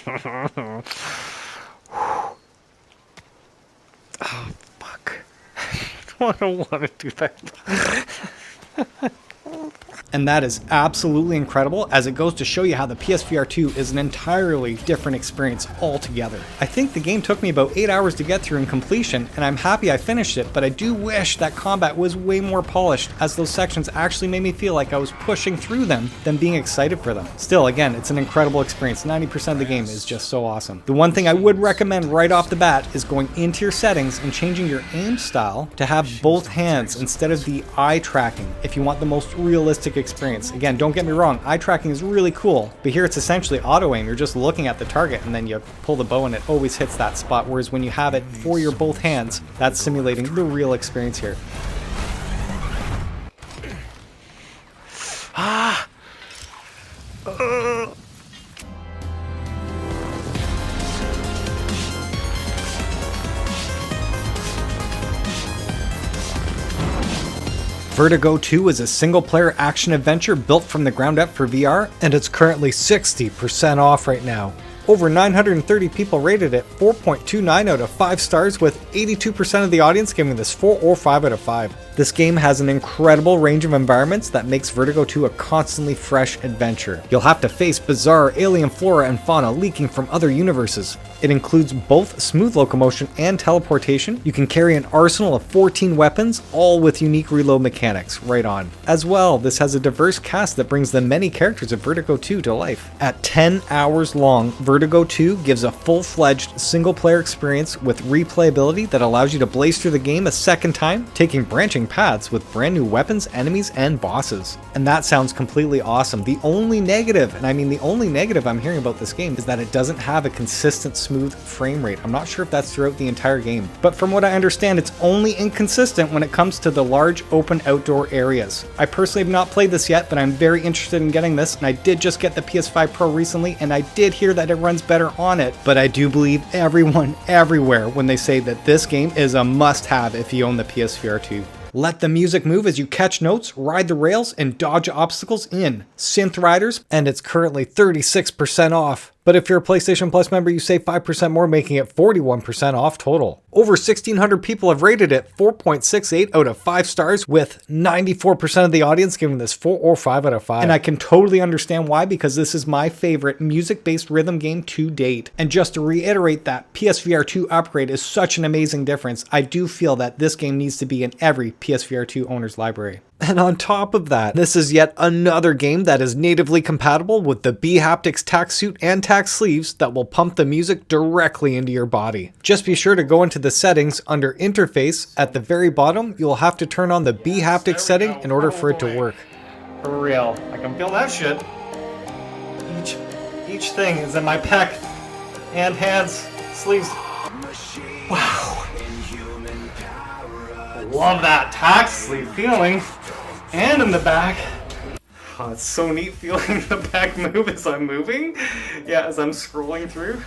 Speaker 1: fuck. I don't want to do that. And that is absolutely incredible, as it goes to show you how the PSVR2 is an entirely different experience altogether. I think the game took me about 8 hours to get through in completion, and I'm happy I finished it, but I do wish that combat was way more polished, as those sections actually made me feel like I was pushing through them than being excited for them. Still, again, it's an incredible experience. 90% of the game is just so awesome. The one thing I would recommend right off the bat is going into your settings and changing your aim style to have both hands instead of the eye tracking if you want the most realistic experience. Again, don't get me wrong, eye tracking is really cool, but here it's essentially auto aim. You're just looking at the target and then you pull the bow and it always hits that spot, whereas when you have it for your both hands, that's simulating the real experience here. Vertigo 2 is a single-player action-adventure built from the ground up for VR, and it's currently 60% off right now. Over 930 people rated it 4.29 out of 5 stars, with 82% of the audience giving this 4 or 5 out of 5. This game has an incredible range of environments that makes Vertigo 2 a constantly fresh adventure. You'll have to face bizarre alien flora and fauna leaking from other universes. It includes both smooth locomotion and teleportation. You can carry an arsenal of 14 weapons, all with unique reload mechanics. Right on. As well, this has a diverse cast that brings the many characters of Vertigo 2 to life. At 10 hours long, Vertigo 2 gives a full-fledged single-player experience with replayability that allows you to blaze through the game a second time, taking branching paths with brand new weapons, enemies, and bosses. And that sounds completely awesome. The only negative, and I mean the only negative I'm hearing about this game, is that it doesn't have a consistent smooth frame rate. I'm not sure if that's throughout the entire game, but from what I understand, it's only inconsistent when it comes to the large open outdoor areas. I personally have not played this yet, but I'm very interested in getting this, and I did just get the PS5 Pro recently, and I did hear that it runs better on it, but I do believe everyone everywhere when they say that this game is a must-have if you own the PSVR 2. Let the music move as you catch notes, ride the rails, and dodge obstacles in Synth Riders, and it's currently 36% off. But if you're a PlayStation Plus member, you save 5% more, making it 41% off total. Over 1,600 people have rated it 4.68 out of 5 stars, with 94% of the audience giving this 4 or 5 out of 5. And I can totally understand why, because this is my favorite music-based rhythm game to date. And just to reiterate that PSVR 2 upgrade is such an amazing difference, I do feel that this game needs to be in every PSVR 2 owner's library. And on top of that, this is yet another game that is natively compatible with the bHaptics tack suit and tack sleeves that will pump the music directly into your body. Just be sure to go into the settings under interface. At the very bottom, you'll have to turn on the bHaptics setting in order for it to work. For real, I can feel that shit. Each thing is in my pec and hands, sleeves. Wow. Love that tack sleeve feeling. And in the back. Oh, it's so neat feeling the back move as I'm moving. Yeah, as I'm scrolling through.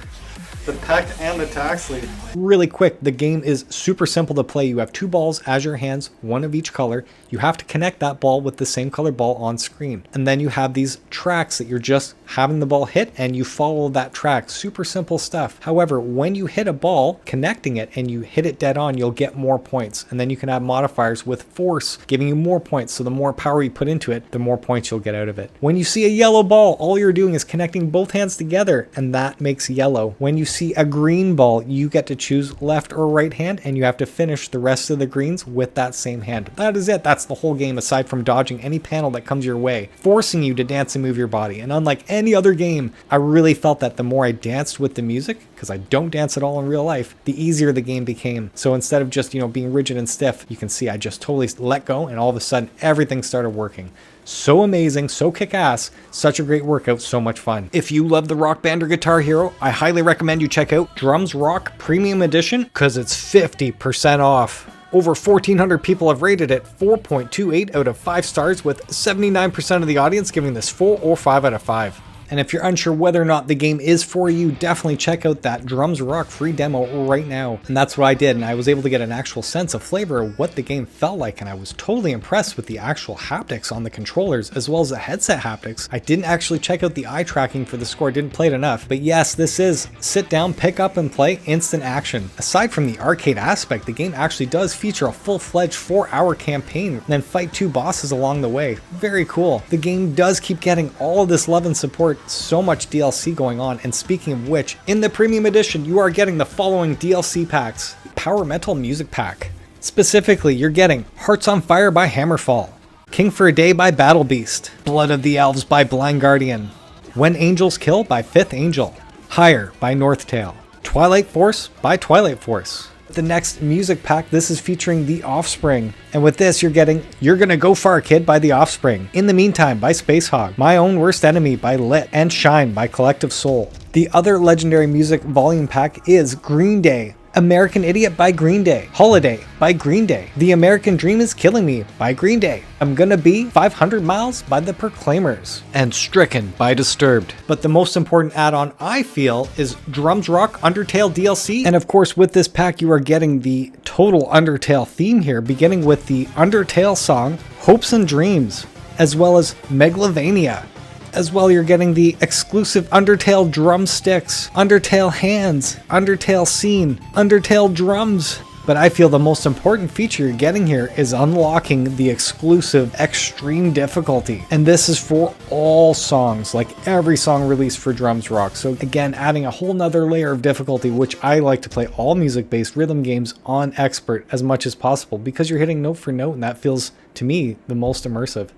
Speaker 1: The pec and the tack sleeve. Really quick, the game is super simple to play. You have 2 balls as your hands, 1 of each color. You have to connect that ball with the same color ball on screen. And then you have these tracks that you're just having the ball hit and you follow that track. Super simple stuff. However, when you hit a ball, connecting it and you hit it dead on, you'll get more points. And then you can add modifiers with force, giving you more points. So the more power you put into it, the more points you'll get out of it. When you see a yellow ball, all you're doing is connecting both hands together and that makes yellow. When you see a green ball, you get to choose left or right hand and you have to finish the rest of the greens with that same hand. That is it. That's the whole game aside from dodging any panel that comes your way, forcing you to dance and move your body. And unlike any other game, I really felt that the more I danced with the music, because I don't dance at all in real life, the easier the game became. So instead of just, being rigid and stiff, you can see I just totally let go and all of a sudden everything started working. So amazing, so kick-ass, such a great workout, so much fun. If you love the Rock Band or Guitar Hero, I highly recommend you check out Drums Rock Premium Edition because it's 50% off. Over 1,400 people have rated it 4.28 out of 5 stars, with 79% of the audience giving this 4 or 5 out of 5. And if you're unsure whether or not the game is for you, definitely check out that Drums Rock free demo right now. And that's what I did, and I was able to get an actual sense of flavor of what the game felt like, and I was totally impressed with the actual haptics on the controllers as well as the headset haptics. I didn't actually check out the eye tracking for the score, didn't play it enough, but yes, this is sit down, pick up and play, instant action. Aside from the arcade aspect, the game actually does feature a full-fledged 4-hour campaign and then fight 2 bosses along the way. Very cool. The game does keep getting all of this love and support. So much DLC going on, and speaking of which, in the premium edition you are getting the following DLC packs. Power Metal Music Pack. Specifically, you're getting Hearts on Fire by Hammerfall, King for a Day by Battle Beast, Blood of the Elves by Blind Guardian, When Angels Kill by Fifth Angel, Higher by Northtail, Twilight Force by Twilight Force. The next music pack, this is featuring The Offspring, and with this you're getting You're Gonna Go Far Kid by The Offspring, In the Meantime by Space Hog, My Own Worst Enemy by Lit, and Shine by Collective Soul. The other legendary music volume pack is Green Day, American Idiot by Green Day, Holiday by Green Day, The American Dream Is Killing Me by Green Day, I'm Gonna Be 500 Miles by The Proclaimers, and Stricken by Disturbed. But the most important add-on I feel is Drums Rock Undertale DLC, and of course with this pack you are getting the total Undertale theme here, beginning with the Undertale song Hopes and Dreams, as well as Megalovania. As well, you're getting the exclusive Undertale drumsticks, Undertale hands, Undertale scene, Undertale drums. But I feel the most important feature you're getting here is unlocking the exclusive extreme difficulty. And this is for all songs, like every song released for Drums Rock. So again, adding a whole nother layer of difficulty, which I like to play all music-based rhythm games on expert as much as possible, because you're hitting note for note, and that feels, to me, the most immersive.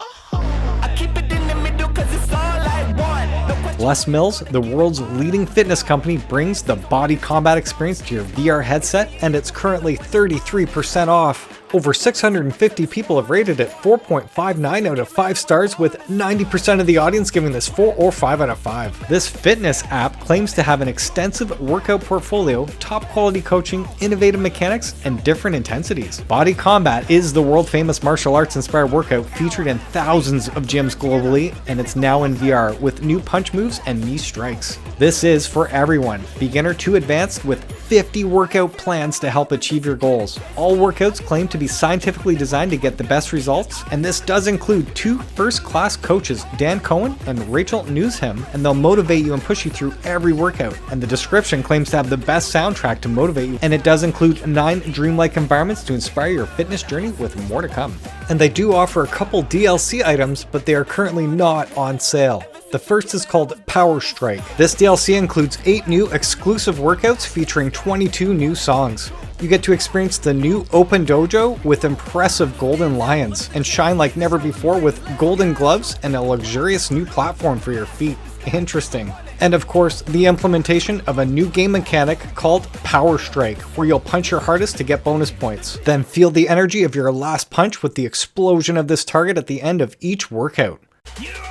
Speaker 1: Les Mills, the world's leading fitness company, brings the body combat experience to your VR headset, and it's currently 33% off. Over 650 people have rated it 4.59 out of 5 stars, with 90% of the audience giving this 4 or 5 out of 5. This fitness app claims to have an extensive workout portfolio, top quality coaching, innovative mechanics, and different intensities. Body Combat is the world famous martial arts inspired workout featured in thousands of gyms globally, and it's now in VR with new punch moves and knee strikes. This is for everyone, beginner to advanced, with 50 workout plans to help achieve your goals. All workouts claim to be scientifically designed to get the best results, and this does include 2 first-class coaches, Dan Cohen and Rachel Newsham, and they'll motivate you and push you through every workout. And the description claims to have the best soundtrack to motivate you, and it does include 9 dreamlike environments to inspire your fitness journey, with more to come. And they do offer a couple DLC items, but they are currently not on sale. The first is called Power Strike. This DLC includes 8 new exclusive workouts featuring 22 new songs. You get to experience the new open dojo with impressive golden lions, and shine like never before with golden gloves and a luxurious new platform for your feet. Interesting. And of course, the implementation of a new game mechanic called Power Strike, where you'll punch your hardest to get bonus points. Then feel the energy of your last punch with the explosion of this target at the end of each workout.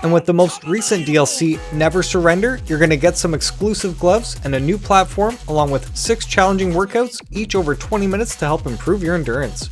Speaker 1: And with the most recent DLC, Never Surrender, you're going to get some exclusive gloves and a new platform, along with 6 challenging workouts, each over 20 minutes to help improve your endurance.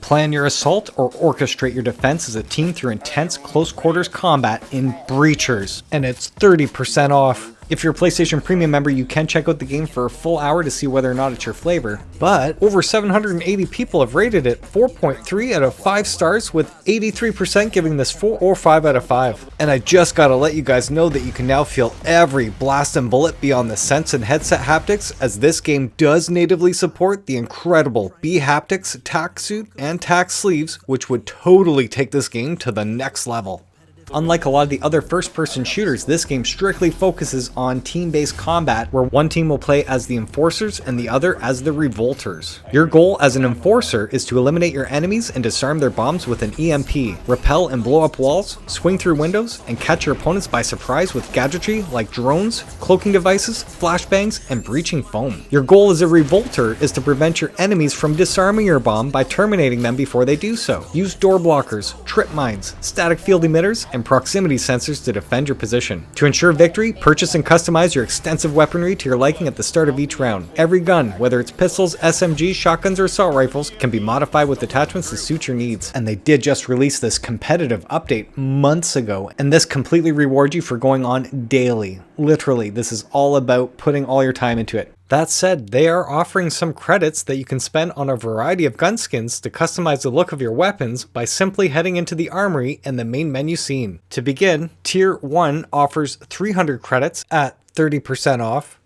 Speaker 1: Plan your assault or orchestrate your defense as a team through intense close quarters combat in Breachers, and it's 30% off. If you're a PlayStation Premium member, you can check out the game for a full hour to see whether or not it's your flavor. But over 780 people have rated it 4.3 out of 5 stars, with 83% giving this 4 or 5 out of 5. And I just gotta let you guys know that you can now feel every blast and bullet beyond the sense and headset haptics, as this game does natively support the incredible bHaptics tack suit and tack sleeves, which would totally take this game to the next level. Unlike a lot of the other first-person shooters, this game strictly focuses on team-based combat, where one team will play as the enforcers and the other as the revolters. Your goal as an enforcer is to eliminate your enemies and disarm their bombs with an EMP, repel and blow up walls, swing through windows, and catch your opponents by surprise with gadgetry like drones, cloaking devices, flashbangs, and breaching foam. Your goal as a revolter is to prevent your enemies from disarming your bomb by terminating them before they do so. Use door blockers, trip mines, static field emitters, and proximity sensors to defend your position. To ensure victory, purchase and customize your extensive weaponry to your liking at the start of each round. Every gun, whether it's pistols, SMGs, shotguns, or assault rifles, can be modified with attachments to suit your needs. And they did just release this competitive update months ago, and this completely rewards you for going on daily. Literally, this is all about putting all your time into it. That said, they are offering some credits that you can spend on a variety of gun skins to customize the look of your weapons by simply heading into the armory in the main menu scene. To begin, Tier 1 offers 300 credits at 30% off.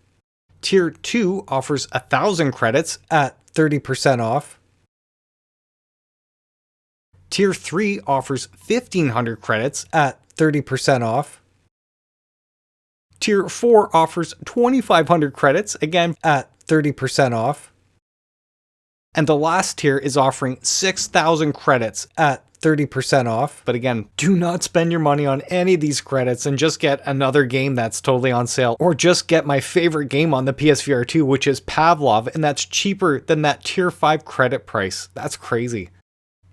Speaker 1: Tier 2 offers 1,000 credits at 30% off. Tier 3 offers 1,500 credits at 30% off. Tier 4 offers 2,500 credits, again at 30% off. And the last tier is offering 6,000 credits at 30% off. But again, do not spend your money on any of these credits and just get another game that's totally on sale. Or just get my favorite game on the PSVR2, which is Pavlov, and that's cheaper than that tier 5 credit price. That's crazy.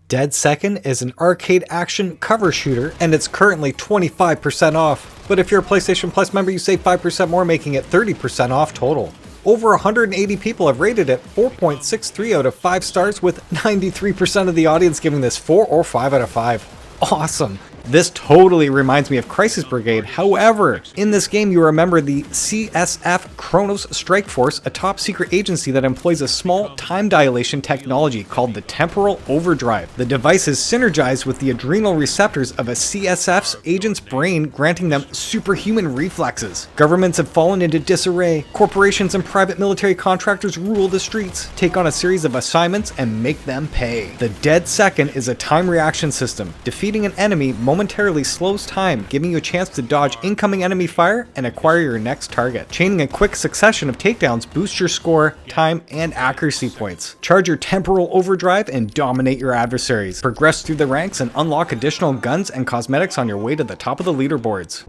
Speaker 1: Dead Second is an arcade action cover shooter, and it's currently 25% off. But if you're a PlayStation Plus member, you save 5% more, making it 30% off total. Over 180 people have rated it 4.63 out of 5 stars, with 93% of the audience giving this 4 or 5 out of 5. Awesome! This totally reminds me of Crisis Brigade. However, in this game you remember the CSF Kronos Strike Force, a top secret agency that employs a small time dilation technology called the temporal overdrive. The device is synergized with the adrenal receptors of a CSF's agent's brain, granting them superhuman reflexes. Governments have fallen into disarray. Corporations and private military contractors rule the streets, take on a series of assignments, and make them pay. The Dead Second is a time reaction system. Defeating an enemy momentarily slows time, giving you a chance to dodge incoming enemy fire and acquire your next target. Chaining a quick succession of takedowns boosts your score, time, and accuracy points. Charge your temporal overdrive and dominate your adversaries. Progress through the ranks and unlock additional guns and cosmetics on your way to the top of the leaderboards.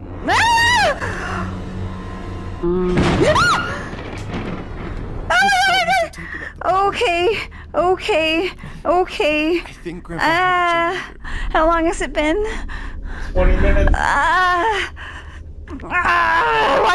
Speaker 6: Okay. How long has it been?
Speaker 1: 20 minutes.
Speaker 6: Why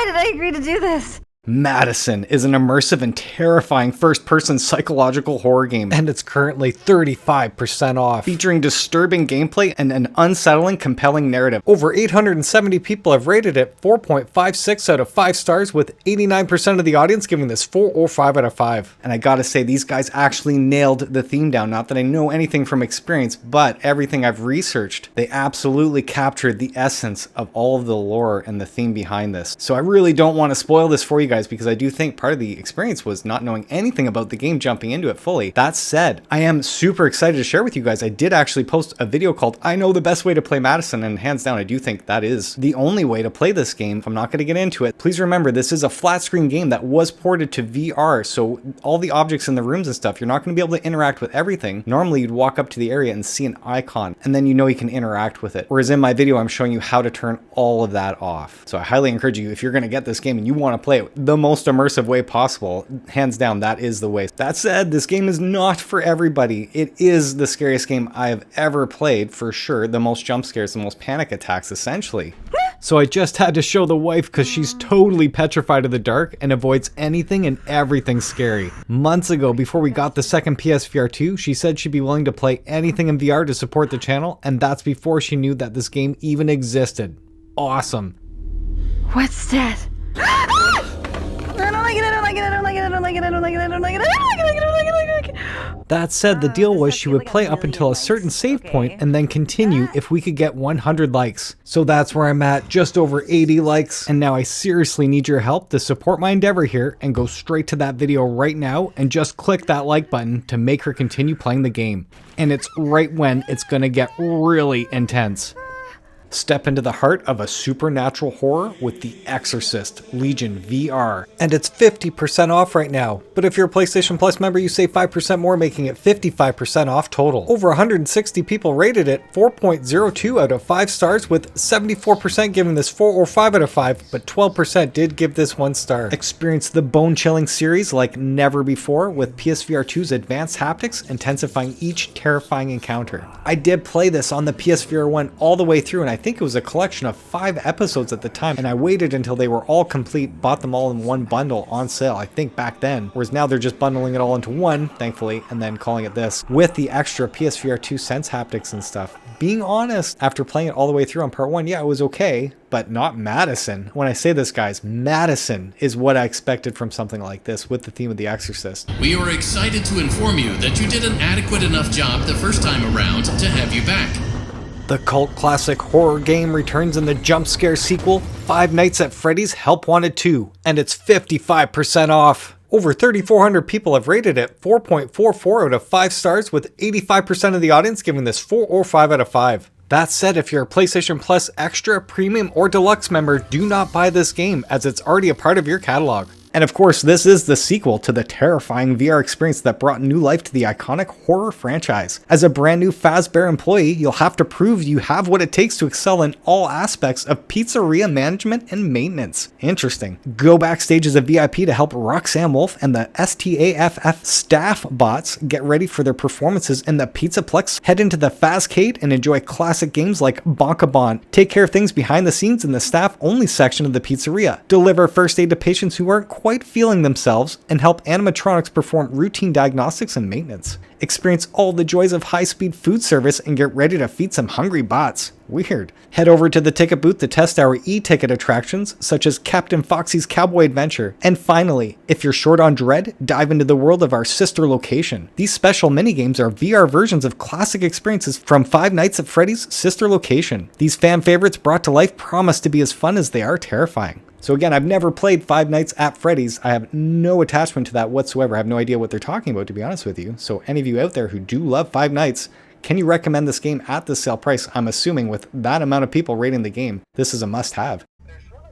Speaker 6: did I agree to do this?
Speaker 1: MADiSON is an immersive and terrifying first-person psychological horror game, and it's currently 35% off, featuring disturbing gameplay and an unsettling, compelling narrative. Over 870 people have rated it 4.56 out of 5 stars, with 89% of the audience giving this 4 or 5 out of 5. And I gotta say, these guys actually nailed the theme down. Not that I know anything from experience, but everything I've researched, they absolutely captured the essence of all of the lore and the theme behind this. So I really don't want to spoil this for you guys, because I do think part of the experience was not knowing anything about the game, jumping into it fully. That said, I am super excited to share with you guys. I did actually post a video called I Know the Best Way to Play MADiSON, and hands down I do think that is the only way to play this game. I'm not going to get into it. Please remember, this is a flat screen game that was ported to VR, so all the objects in the rooms and stuff, you're not going to be able to interact with everything. Normally you'd walk up to the area and see an icon, and then you know you can interact with it. Whereas in my video I'm showing you how to turn all of that off. So I highly encourage you, if you're going to get this game and you want to play it the most immersive way possible, hands down, that is the way. That said, this game is not for everybody. It is the scariest game I have ever played, for sure. The most jump scares, the most panic attacks, essentially. So I just had to show the wife because she's totally petrified of the dark and avoids anything and everything scary. Months ago, before we got the second PSVR2, she said she'd be willing to play anything in VR to support the channel, and that's before she knew that this game even existed. Awesome.
Speaker 6: What's that? like it, I don't like it, I don't like it, I don't like it, I don't like it, I don't like it, I don't like it, I don't like it, I don't like it.
Speaker 1: That said, the deal was she would play up until a certain save point and then continue if we could get 100 likes. So that's where I'm at, just over 80 likes. And now I seriously need your help to support my endeavor here and go straight to that video right now and just click that like button to make her continue playing the game. And it's right when it's gonna get really intense. Step into the heart of a supernatural horror with The Exorcist Legion VR. And it's 50% off right now. But if you're a PlayStation Plus member, you save 5% more, making it 55% off total. Over 160 people rated it 4.02 out of 5 stars, with 74% giving this 4 or 5 out of 5, but 12% did give this 1 star. Experience the bone-chilling series like never before, with PSVR2's advanced haptics intensifying each terrifying encounter. I did play this on the PSVR 1 all the way through, and I think it was a collection of 5 episodes at the time, and I waited until they were all complete, bought them all in one bundle on sale, I think back then, whereas now they're just bundling it all into one, thankfully, and then calling it this, with the extra PSVR 2 Sense haptics and stuff. Being honest, after playing it all the way through on part 1, yeah, it was okay, but not MADiSON. When I say this, guys, MADiSON is what I expected from something like this with the theme of The Exorcist.
Speaker 7: We are excited to inform you that you did an adequate enough job the first time around to have you back.
Speaker 1: The cult classic horror game returns in the jump scare sequel, Five Nights at Freddy's Help Wanted 2, and it's 55% off. Over 3,400 people have rated it 4.44 out of 5 stars, with 85% of the audience giving this 4 or 5 out of 5. That said, if you're a PlayStation Plus Extra, Premium, or Deluxe member, do not buy this game, as it's already a part of your catalog. And of course, this is the sequel to the terrifying VR experience that brought new life to the iconic horror franchise. As a brand new Fazbear employee, you'll have to prove you have what it takes to excel in all aspects of pizzeria management and maintenance. Interesting. Go backstage as a VIP to help Roxanne Wolf and the STAFF staff bots get ready for their performances in the Pizzaplex. Head into the Fazcade and enjoy classic games like Bonkabon. Take care of things behind the scenes in the staff-only section of the pizzeria. Deliver first aid to patients who aren't quite feeling themselves, and help animatronics perform routine diagnostics and maintenance. Experience all the joys of high-speed food service and get ready to feed some hungry bots. Weird. Head over to the ticket booth to test our e-ticket attractions, such as Captain Foxy's Cowboy Adventure. And finally, if you're short on dread, dive into the world of our sister location. These special minigames are VR versions of classic experiences from Five Nights at Freddy's sister location. These fan favorites brought to life promise to be as fun as they are terrifying. So again, I've never played Five Nights at Freddy's. I have no attachment to that whatsoever. I have no idea what they're talking about, to be honest with you. So any of you out there who do love Five Nights, can you recommend this game at the sale price? I'm assuming with that amount of people rating the game, this is a must-have.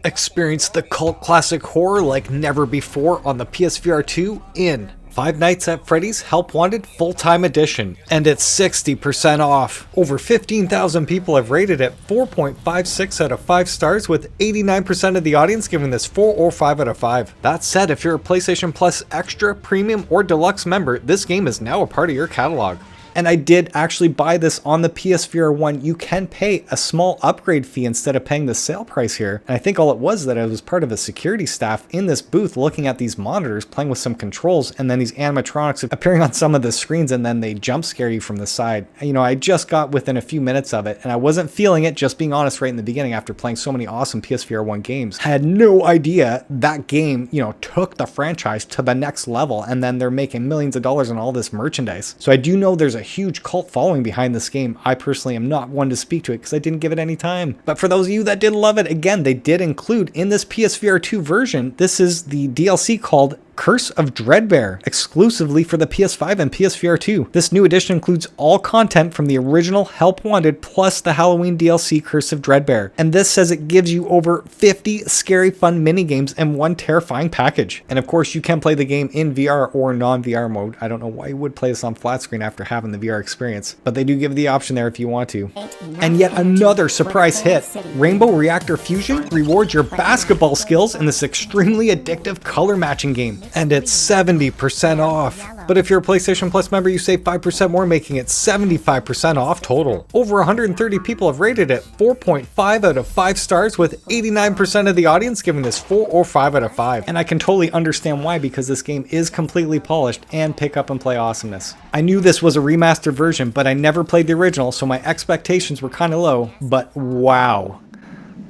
Speaker 1: Experience the cult classic horror like never before on the PSVR 2 in Five Nights at Freddy's Help Wanted Full-Time Edition, and it's 60% off. Over 15,000 people have rated it 4.56 out of 5 stars, with 89% of the audience giving this 4 or 5 out of 5. That said, if you're a PlayStation Plus Extra, Premium, or Deluxe member, this game is now a part of your catalog. And I did actually buy this on the PSVR 1. You can pay a small upgrade fee instead of paying the sale price here. And I think all it was that I was part of a security staff in this booth looking at these monitors, playing with some controls, and then these animatronics appearing on some of the screens, and then they jump scare you from the side. You know, I just got within a few minutes of it, and I wasn't feeling it, just being honest, right in the beginning after playing so many awesome PSVR 1 games. I had no idea that game, you know, took the franchise to the next level, and then they're making millions of dollars on all this merchandise. So I do know there's a huge cult following behind this game. I personally am not one to speak to it because I didn't give it any time. But for those of you that did love it, again, they did include in this PSVR 2 version, this is the DLC called Curse of Dreadbear, exclusively for the PS5 and PSVR 2. This new edition includes all content from the original Help Wanted plus the Halloween DLC Curse of Dreadbear. And this says it gives you over 50 scary fun minigames and one terrifying package. And of course, you can play the game in VR or non-VR mode. I don't know why you would play this on flat screen after having the VR experience, but they do give the option there if you want to. And yet another surprise hit, Rainbow Reactor Fusion rewards your basketball skills in this extremely addictive color matching game. And it's 70% off. But if you're a PlayStation Plus member, you save 5% more, making it 75% off total. Over 130 people have rated it 4.5 out of 5 stars, with 89% of the audience giving this 4 or 5 out of 5. And I can totally understand why, because this game is completely polished and pick up and play awesomeness. I knew this was a remastered version, but I never played the original, so my expectations were kind of low. But wow,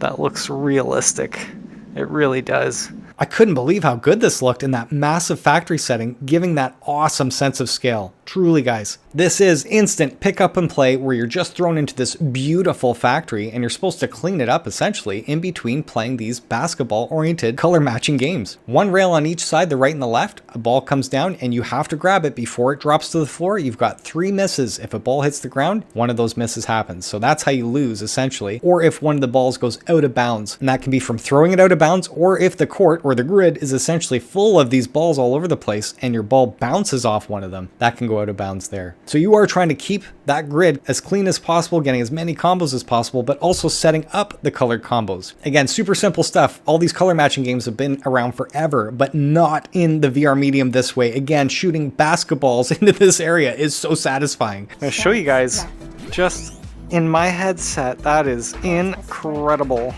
Speaker 1: that looks realistic. It really does. I couldn't believe how good this looked in that massive factory setting, giving that awesome sense of scale. Truly, guys. This is instant pick up and play where you're just thrown into this beautiful factory and you're supposed to clean it up essentially in between playing these basketball-oriented color matching games. One rail on each side, the right and the left, a ball comes down and you have to grab it before it drops to the floor. You've got 3 misses. If a ball hits the ground, one of those misses happens. So that's how you lose essentially. Or if one of the balls goes out of bounds, and that can be from throwing it out of bounds, or if the court or the grid is essentially full of these balls all over the place and your ball bounces off one of them, that can go out of bounds there. So you are trying to keep that grid as clean as possible, getting as many combos as possible, but also setting up the colored combos. Again, super simple stuff. All these color matching games have been around forever, but not in the VR medium this way. Again, shooting basketballs into this area is so satisfying. I'm going to show you guys just in my headset. That is incredible.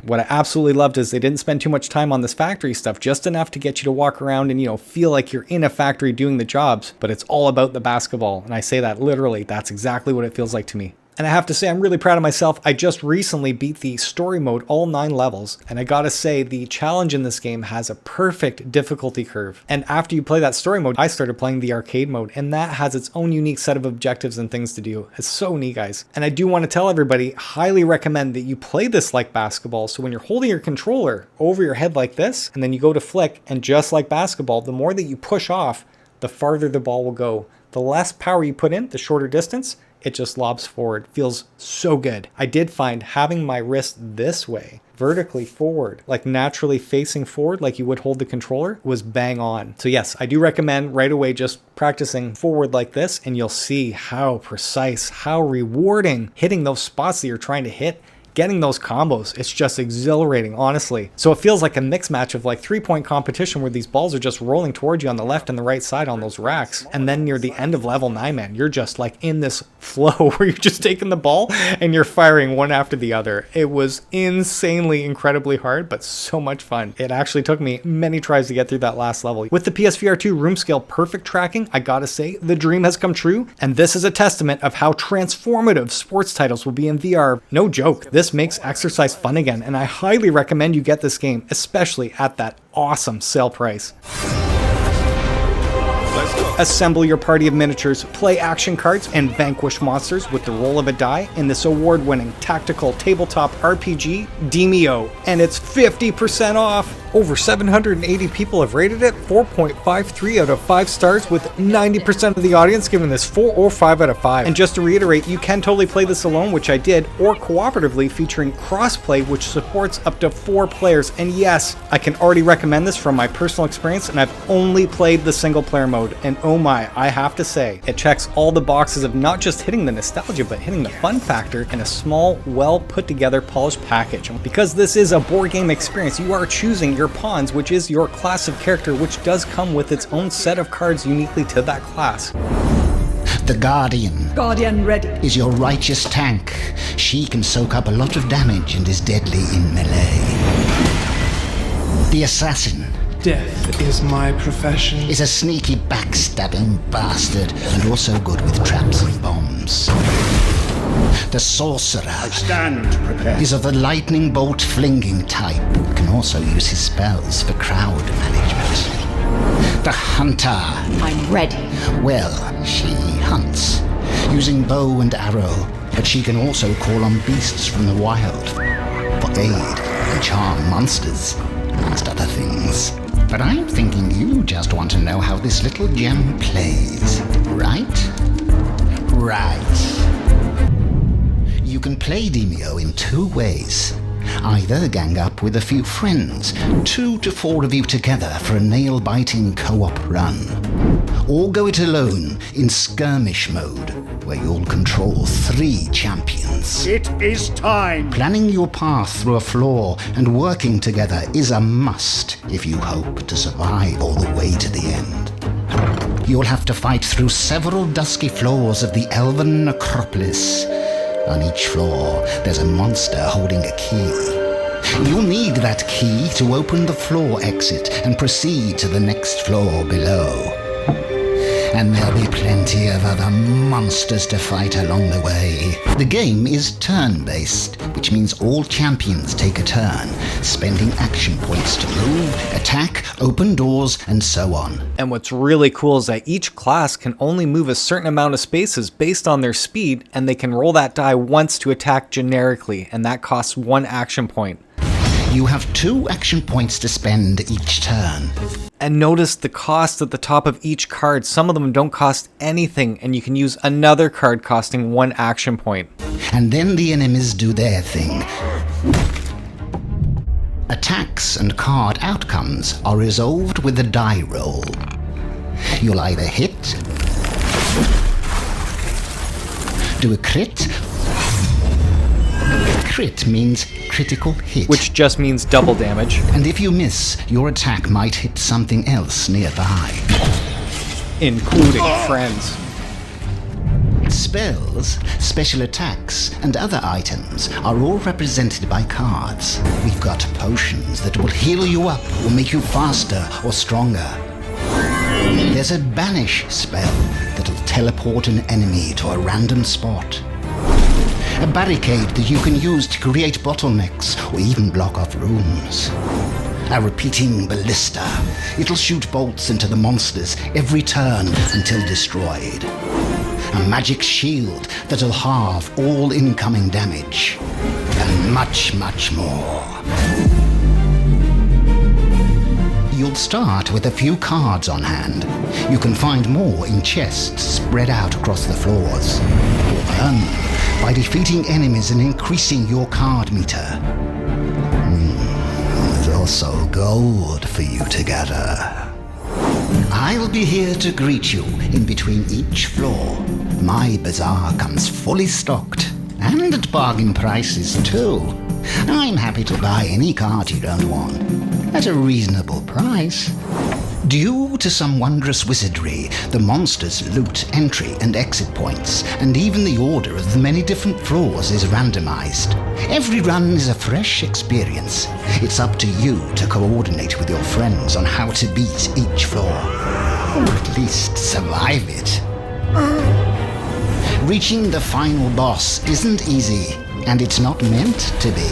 Speaker 1: What I absolutely loved is they didn't spend too much time on this factory stuff, just enough to get you to walk around and, you know, feel like you're in a factory doing the jobs, but it's all about the basketball. And I say that literally, that's exactly what it feels like to me. And I have to say, I'm really proud of myself. I just recently beat the story mode, all 9 levels. And I gotta say, the challenge in this game has a perfect difficulty curve. And after you play that story mode, I started playing the arcade mode. And that has its own unique set of objectives and things to do. It's so neat, guys. And I do want to tell everybody, highly recommend that you play this like basketball. So when you're holding your controller over your head like this, and then you go to flick, and just like basketball, the more that you push off, the farther the ball will go. The less power you put in, the shorter distance, it just lobs forward. Feels so good. I did find having my wrist this way, vertically forward, like naturally facing forward like you would hold the controller, was bang on. So yes, I do recommend right away just practicing forward like this, and you'll see how precise, how rewarding hitting those spots that you're trying to hit. Getting those combos, it's just exhilarating, honestly. So it feels like a mix match of like 3-point competition where these balls are just rolling towards you on the left and the right side on those racks. And then near the end of level 9, man, you're just like in this flow where you're just taking the ball and you're firing one after the other. It was insanely, incredibly hard, but so much fun. It actually took me many tries to get through that last level. With the PSVR2 room scale perfect tracking, I gotta say, the dream has come true. And this is a testament of how transformative sports titles will be in VR. No joke. This makes exercise fun again, and I highly recommend you get this game, especially at that awesome sale price. Assemble your party of miniatures, play action cards, and vanquish monsters with the roll of a die in this award-winning tactical tabletop RPG, Demeo, and it's 50% off! Over 780 people have rated it, 4.53 out of 5 stars, with 90% of the audience giving this 4 or 5 out of 5. And just to reiterate, you can totally play this alone, which I did, or cooperatively featuring crossplay, which supports up to 4 players. And yes, I can already recommend this from my personal experience, and I've only played the single player mode. And oh my, I have to say, it checks all the boxes of not just hitting the nostalgia, but hitting the fun factor in a small, well put together, polished package. Because this is a board game experience, you are choosing your pawns, which is your class of character, which does come with its own set of cards uniquely to that class.
Speaker 8: The Guardian
Speaker 6: ready.
Speaker 8: is your righteous tank. She can soak up a lot of damage and is deadly in melee. The Assassin
Speaker 9: Death is my profession.
Speaker 8: is a sneaky backstabbing bastard and also good with traps and bombs. The Sorcerer is of the lightning bolt flinging type, can also use his spells for crowd management. The Hunter.
Speaker 5: I'm ready.
Speaker 8: Well, she hunts, using bow and arrow, but she can also call on beasts from the wild for aid and charm monsters, amongst other things. But I'm thinking you just want to know how this little gem plays, right? Right. You can play Demeo in 2 ways. Either gang up with a few friends, 2 to 4 of you together for a nail-biting co-op run. Or go it alone in skirmish mode, where you'll control 3 champions.
Speaker 10: It is time!
Speaker 8: Planning your path through a floor and working together is a must if you hope to survive all the way to the end. You'll have to fight through several dusky floors of the Elven Necropolis. On each floor, there's a monster holding a key. You'll need that key to open the floor exit and proceed to the next floor below. and there'll be plenty of other monsters to fight along the way. The game is turn-based, which means all champions take a turn, spending action points to move, attack, open doors, and so on.
Speaker 1: And what's really cool is that each class can only move a certain amount of spaces based on their speed, and they can roll that die once to attack generically, and that costs 1 action point.
Speaker 8: You have 2 action points to spend each turn.
Speaker 1: And notice the cost at the top of each card. Some of them don't cost anything, and you can use another card costing 1 action point.
Speaker 8: And then the enemies do their thing. Attacks and card outcomes are resolved with a die roll. You'll either hit, do a crit. Crit means critical hit,
Speaker 1: which just means double damage.
Speaker 8: And if you miss, your attack might hit something else nearby,
Speaker 1: including friends.
Speaker 8: Spells, special attacks, and other items are all represented by cards. We've got potions that will heal you up or make you faster or stronger. There's a banish spell that'll teleport an enemy to a random spot. A barricade that you can use to create bottlenecks or even block off rooms. A repeating ballista. It'll shoot bolts into the monsters every turn until destroyed. A magic shield that'll halve all incoming damage. And much, much more. You'll start with a few cards on hand. You can find more in chests spread out across the floors. Or earn by defeating enemies and increasing your card meter. There's also gold for you to gather. I'll be here to greet you in between each floor. My bazaar comes fully stocked, and at bargain prices too. I'm happy to buy any card you don't want, at a reasonable price. Due to some wondrous wizardry, the monsters loot entry and exit points, and even the order of the many different floors is randomized. Every run is a fresh experience. It's up to you to coordinate with your friends on how to beat each floor, or at least survive it. Reaching the final boss isn't easy, and it's not meant to be.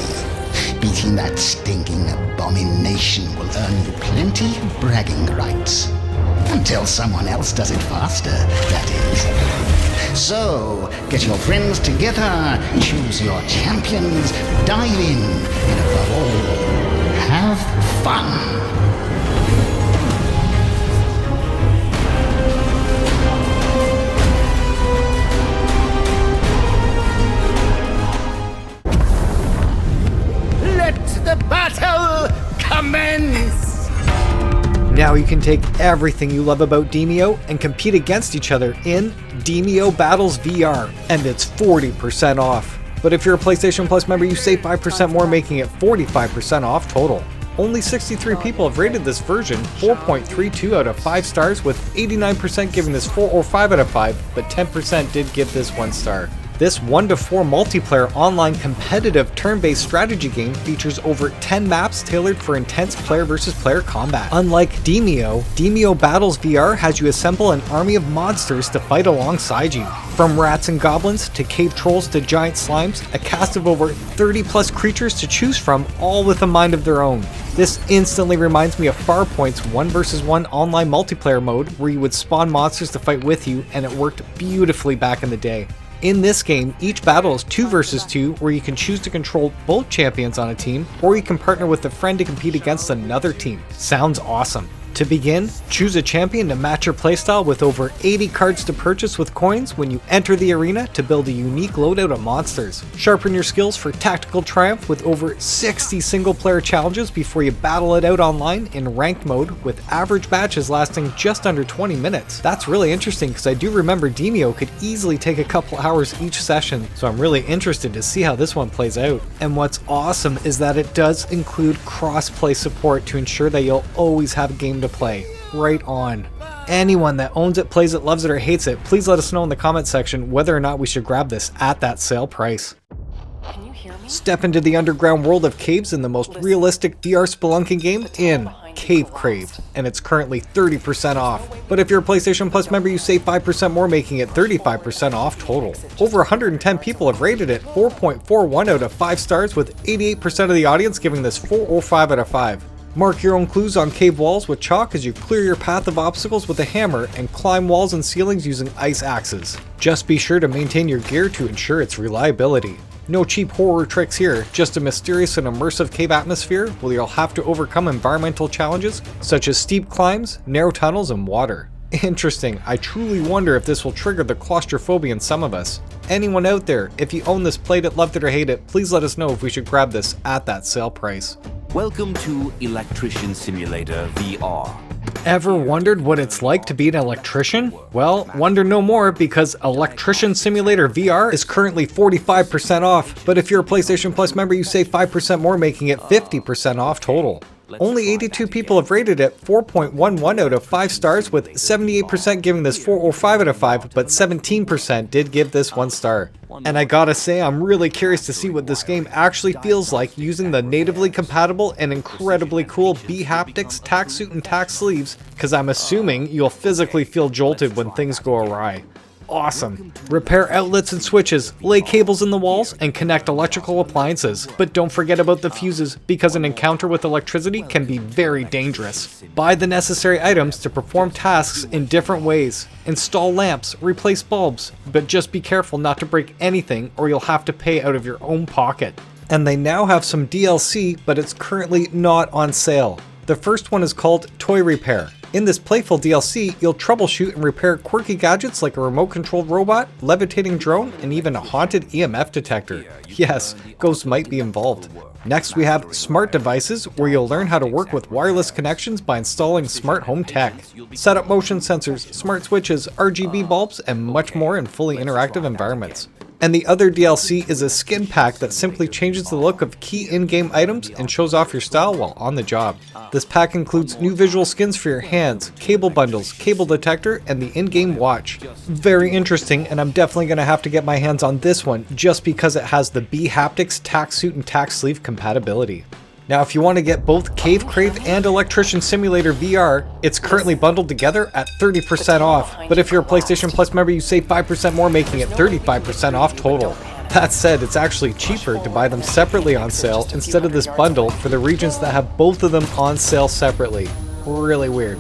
Speaker 8: Beating that stinking abomination will earn you plenty of bragging rights. Until someone else does it faster, that is. So, get your friends together, choose your champions, dive in, and above all, have fun.
Speaker 4: The battle commence!
Speaker 1: Now you can take everything you love about Demeo and compete against each other in Demeo Battles VR, and it's 40% off. But if you're a PlayStation Plus member, you save 5% more, making it 45% off total. Only 63 people have rated this version, 4.32 out of 5 stars, with 89% giving this 4 or 5 out of 5, but 10% did give this 1 star. This 1-to-4 multiplayer online competitive turn-based strategy game features over 10 maps tailored for intense player versus player combat. Unlike Demeo, Demeo Battles VR has you assemble an army of monsters to fight alongside you. From rats and goblins to cave trolls to giant slimes, a cast of over 30 plus creatures to choose from, all with a mind of their own. This instantly reminds me of Farpoint's 1 vs 1 online multiplayer mode where you would spawn monsters to fight with you, and it worked beautifully back in the day. In this game, each battle is 2 vs 2, where you can choose to control both champions on a team, or you can partner with a friend to compete against another team. Sounds awesome. To begin, choose a champion to match your playstyle with over 80 cards to purchase with coins when you enter the arena to build a unique loadout of monsters. Sharpen your skills for tactical triumph with over 60 single-player challenges before you battle it out online in ranked mode, with average matches lasting just under 20 minutes. That's really interesting because I do remember Demeo could easily take a couple hours each session, so I'm really interested to see how this one plays out. And what's awesome is that it does include cross-play support to ensure that you'll always have a game to play. Right on. Anyone that owns it, plays it, loves it, or hates it, please let us know in the comment section whether or not we should grab this at that sale price. Step into the underground world of caves in the most realistic VR spelunking game in Cave Crave, and it's currently 30% off. But if you're a PlayStation Plus member, you save 5% more, making it 35% off total. Over 110 people have rated it 4.41 out of 5 stars, with 88% of the audience giving this 4 or 5 out of 5. Mark your own clues on cave walls with chalk as you clear your path of obstacles with a hammer and climb walls and ceilings using ice axes. Just be sure to maintain your gear to ensure its reliability. No cheap horror tricks here, just a mysterious and immersive cave atmosphere where you'll have to overcome environmental challenges such as steep climbs, narrow tunnels, and water. Interesting, I truly wonder if this will trigger the claustrophobia in some of us. Anyone out there, if you own this, played it, loved it, or hate it, please let us know if we should grab this at that sale price.
Speaker 10: Welcome to Electrician Simulator VR.
Speaker 1: Ever wondered what it's like to be an electrician? Well, wonder no more, because Electrician Simulator VR is currently 45% off, but if you're a PlayStation Plus member, you save 5% more, making it 50% off total. Only 82 people have rated it 4.11 out of 5 stars, with 78% giving this 4 or 5 out of 5, but 17% did give this 1 star. And I gotta say, I'm really curious to see what this game actually feels like using the natively compatible and incredibly cool bHaptics tack suit and tack sleeves, because I'm assuming you'll physically feel jolted when things go awry. Awesome. Repair outlets and switches, lay cables in the walls, and connect electrical appliances. But don't forget about the fuses, because an encounter with electricity can be very dangerous. Buy the necessary items to perform tasks in different ways. Install lamps, replace bulbs, but just be careful not to break anything or you'll have to pay out of your own pocket. And they now have some DLC, but it's currently not on sale. The first one is called Toy Repair. In this playful DLC, you'll troubleshoot and repair quirky gadgets like a remote-controlled robot, levitating drone, and even a haunted EMF detector. Yes, ghosts might be involved. Next we have Smart Devices, where you'll learn how to work with wireless connections by installing smart home tech. Set up motion sensors, smart switches, RGB bulbs, and much more in fully interactive environments. And the other DLC is a skin pack that simply changes the look of key in-game items and shows off your style while on the job. This pack includes new visual skins for your hands, cable bundles, cable detector, and the in-game watch. Very interesting, and I'm definitely going to have to get my hands on this one just because it has the bHaptics tack suit and tack sleeve compatibility. Now, if you want to get both Cave Crave and Electrician Simulator VR, it's currently bundled together at 30% off. But if you're a PlayStation Plus member, you save 5% more, making it 35% off total. That said, it's actually cheaper to buy them separately on sale instead of this bundle for the regions that have both of them on sale separately. Really weird.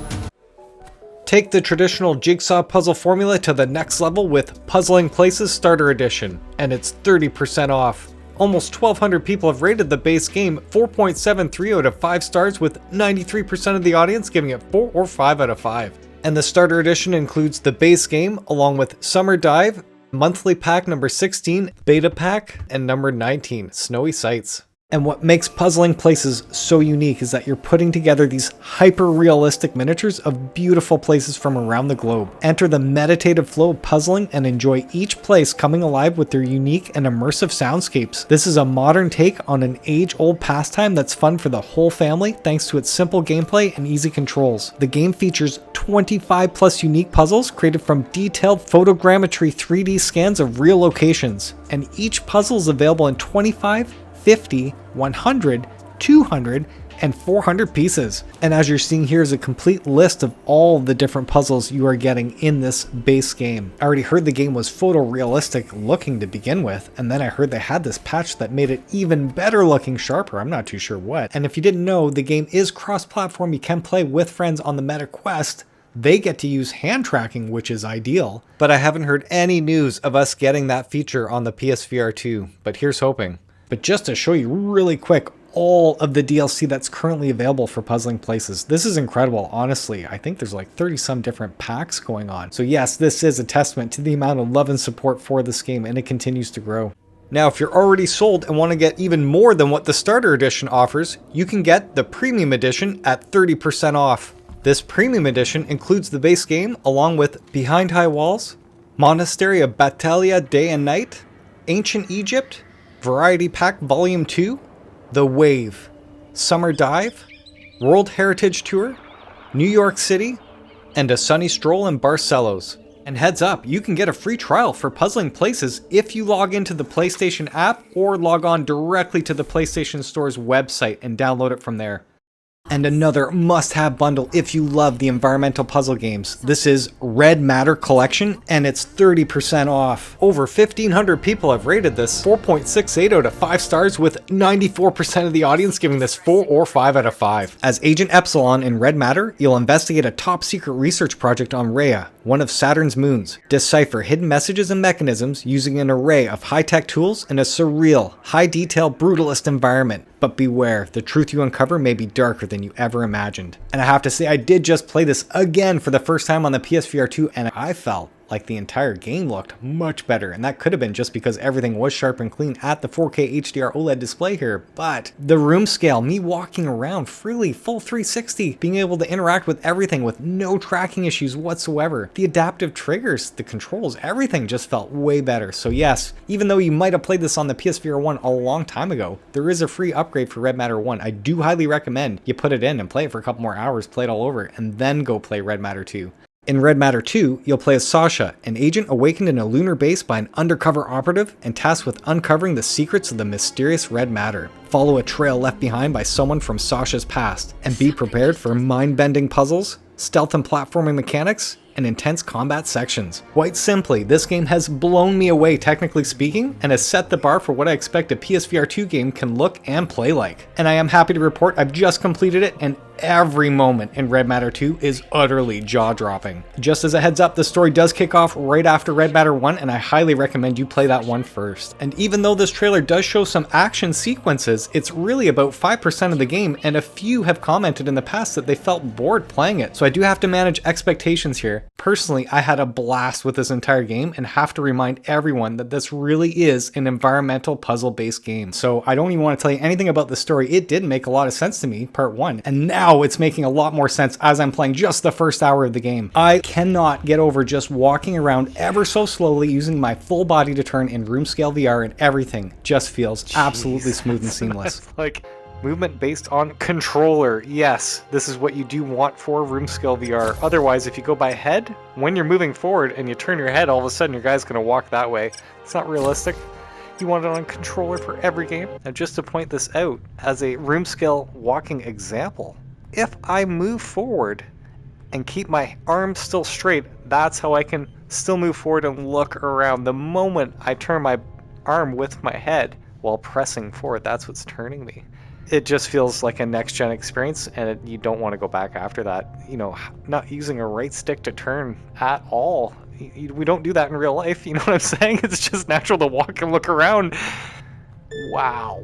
Speaker 1: Take the traditional jigsaw puzzle formula to the next level with Puzzling Places Starter Edition, and it's 30% off. Almost 1,200 people have rated the base game 4.73 out of 5 stars, with 93% of the audience giving it 4 or 5 out of 5. And the starter edition includes the base game along with Summer Dive, monthly pack number 16, beta pack, and number 19, Snowy Sights. And what makes Puzzling Places so unique is that you're putting together these hyper-realistic miniatures of beautiful places from around the globe. Enter the meditative flow of puzzling and enjoy each place coming alive with their unique and immersive soundscapes. This is a modern take on an age-old pastime that's fun for the whole family thanks to its simple gameplay and easy controls. The game features 25 plus unique puzzles created from detailed photogrammetry 3D scans of real locations. And each puzzle is available in 25, 50, 100, 200, and 400 pieces. And as you're seeing here is a complete list of all the different puzzles you are getting in this base game. I already heard the game was photorealistic looking to begin with, and then I heard they had this patch that made it even better looking, sharper, I'm not too sure what. And if you didn't know, the game is cross-platform. You can play with friends on the Meta Quest. They get to use hand tracking, which is ideal, but I haven't heard any news of us getting that feature on the PSVR2, but here's hoping. But just to show you really quick all of the DLC that's currently available for Puzzling Places. This is incredible, honestly. I think there's like 30 some different packs going on. So yes, this is a testament to the amount of love and support for this game, and it continues to grow. Now, if you're already sold and want to get even more than what the starter edition offers, you can get the premium edition at 30% off. This premium edition includes the base game along with Behind High Walls, Monastery of Battalia Day and Night, Ancient Egypt, Variety Pack Volume 2, The Wave, Summer Dive, World Heritage Tour, New York City, and a sunny stroll in Barcelos. And heads up, you can get a free trial for Puzzling Places if you log into the PlayStation app or log on directly to the PlayStation Store's website and download it from there. And another must-have bundle if you love the environmental puzzle games. This is Red Matter Collection, and it's 30% off. Over 1,500 people have rated this 4.68 out of 5 stars, with 94% of the audience giving this 4 or 5 out of 5. As Agent Epsilon in Red Matter, you'll investigate a top-secret research project on Rhea, one of Saturn's moons. Decipher hidden messages and mechanisms using an array of high-tech tools in a surreal, high-detail, brutalist environment. But beware, the truth you uncover may be darker than you ever imagined. And I have to say, I did just play this again for the first time on the PSVR2, and I felt like the entire game looked much better, and that could have been just because everything was sharp and clean at the 4K HDR OLED display here. But the room scale, me walking around freely, full 360, being able to interact with everything with no tracking issues whatsoever, the adaptive triggers, the controls, everything just felt way better. So yes, even though you might have played this on the PSVR 1 a long time ago, there is a free upgrade for Red Matter 1. I do highly recommend you put it in and play it for a couple more hours, play it all over, and then go play Red Matter 2. In Red Matter 2, you'll play as Sasha, an agent awakened in a lunar base by an undercover operative and tasked with uncovering the secrets of the mysterious Red Matter. Follow a trail left behind by someone from Sasha's past, and be prepared for mind-bending puzzles, stealth and platforming mechanics, and intense combat sections. Quite simply, this game has blown me away technically speaking, and has set the bar for what I expect a PSVR2 game can look and play like. And I am happy to report I've just completed it, and every moment in Red Matter 2 is utterly jaw-dropping. Just as a heads up, the story does kick off right after Red Matter 1, and I highly recommend you play that one first. And even though this trailer does show some action sequences, it's really about 5% of the game, and a few have commented in the past that they felt bored playing it. So I do have to manage expectations here. Personally, I had a blast with this entire game, and have to remind everyone that this really is an environmental puzzle-based game. So I don't even want to tell you anything about the story. It did make a lot of sense to me, part 1, and now it's making a lot more sense as I'm playing just the first hour of the game. I cannot get over just walking around ever so slowly using my full body to turn in room scale VR, and everything just feels absolutely smooth and seamless.
Speaker 11: Like movement based on controller. Yes, this is what you do want for room scale VR. Otherwise, if you go by head, when you're moving forward and you turn your head, all of a sudden your guy's gonna walk that way. It's not realistic. You want it on controller for every game. And just to point this out as a room scale walking example, if I move forward and keep my arms still straight, that's how I can still move forward and look around. The moment I turn my arm with my head while pressing forward, that's what's turning me. It just feels like a next-gen experience, and you don't want to go back after that. You know, not using a right stick to turn at all. We don't do that in real life, you know what I'm saying? It's just natural to walk and look around. Wow.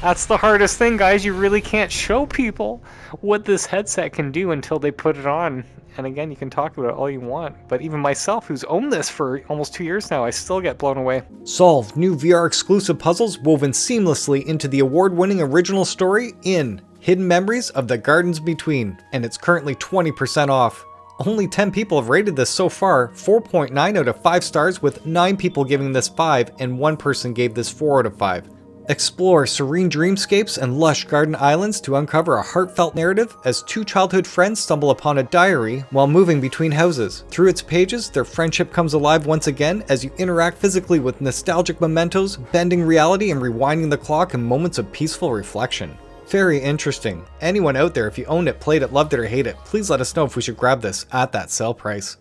Speaker 11: That's the hardest thing, guys. You really can't show people what this headset can do until they put it on. And again, you can talk about it all you want, but even myself, who's owned this for almost 2 years now, I still get blown away.
Speaker 1: Solve new VR exclusive puzzles woven seamlessly into the award-winning original story in Hidden Memories of the Gardens Between, and it's currently 20% off. Only 10 people have rated this so far, 4.9 out of 5 stars, with 9 people giving this 5 and 1 person gave this 4 out of 5. Explore serene dreamscapes and lush garden islands to uncover a heartfelt narrative as 2 childhood friends stumble upon a diary while moving between houses. Through its pages, their friendship comes alive once again as you interact physically with nostalgic mementos, bending reality and rewinding the clock in moments of peaceful reflection. Very interesting. Anyone out there, if you owned it, played it, loved it, or hate it, please let us know if we should grab this at that sale price.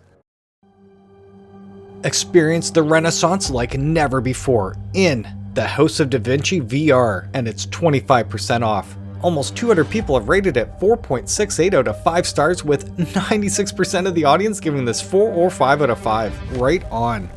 Speaker 1: Experience the Renaissance like never before in the House of Da Vinci VR, and it's 25% off. Almost 200 people have rated it 4.68 out of 5 stars, with 96% of the audience giving this 4 or 5 out of 5. Right on.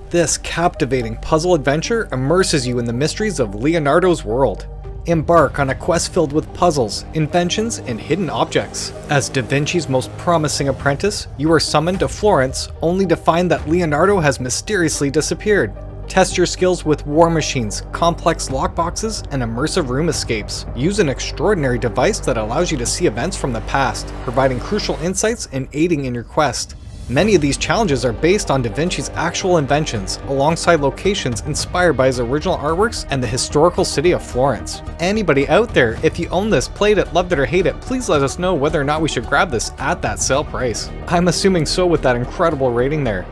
Speaker 1: This captivating puzzle adventure immerses you in the mysteries of Leonardo's world. Embark on a quest filled with puzzles, inventions, and hidden objects. As Da Vinci's most promising apprentice, you are summoned to Florence, only to find that Leonardo has mysteriously disappeared. Test your skills with war machines, complex lockboxes, and immersive room escapes. Use an extraordinary device that allows you to see events from the past, providing crucial insights and aiding in your quest. Many of these challenges are based on Da Vinci's actual inventions, alongside locations inspired by his original artworks and the historical city of Florence. Anybody out there, if you own this, played it, loved it, or hate it, please let us know whether or not we should grab this at that sale price. I'm assuming so with that incredible rating there.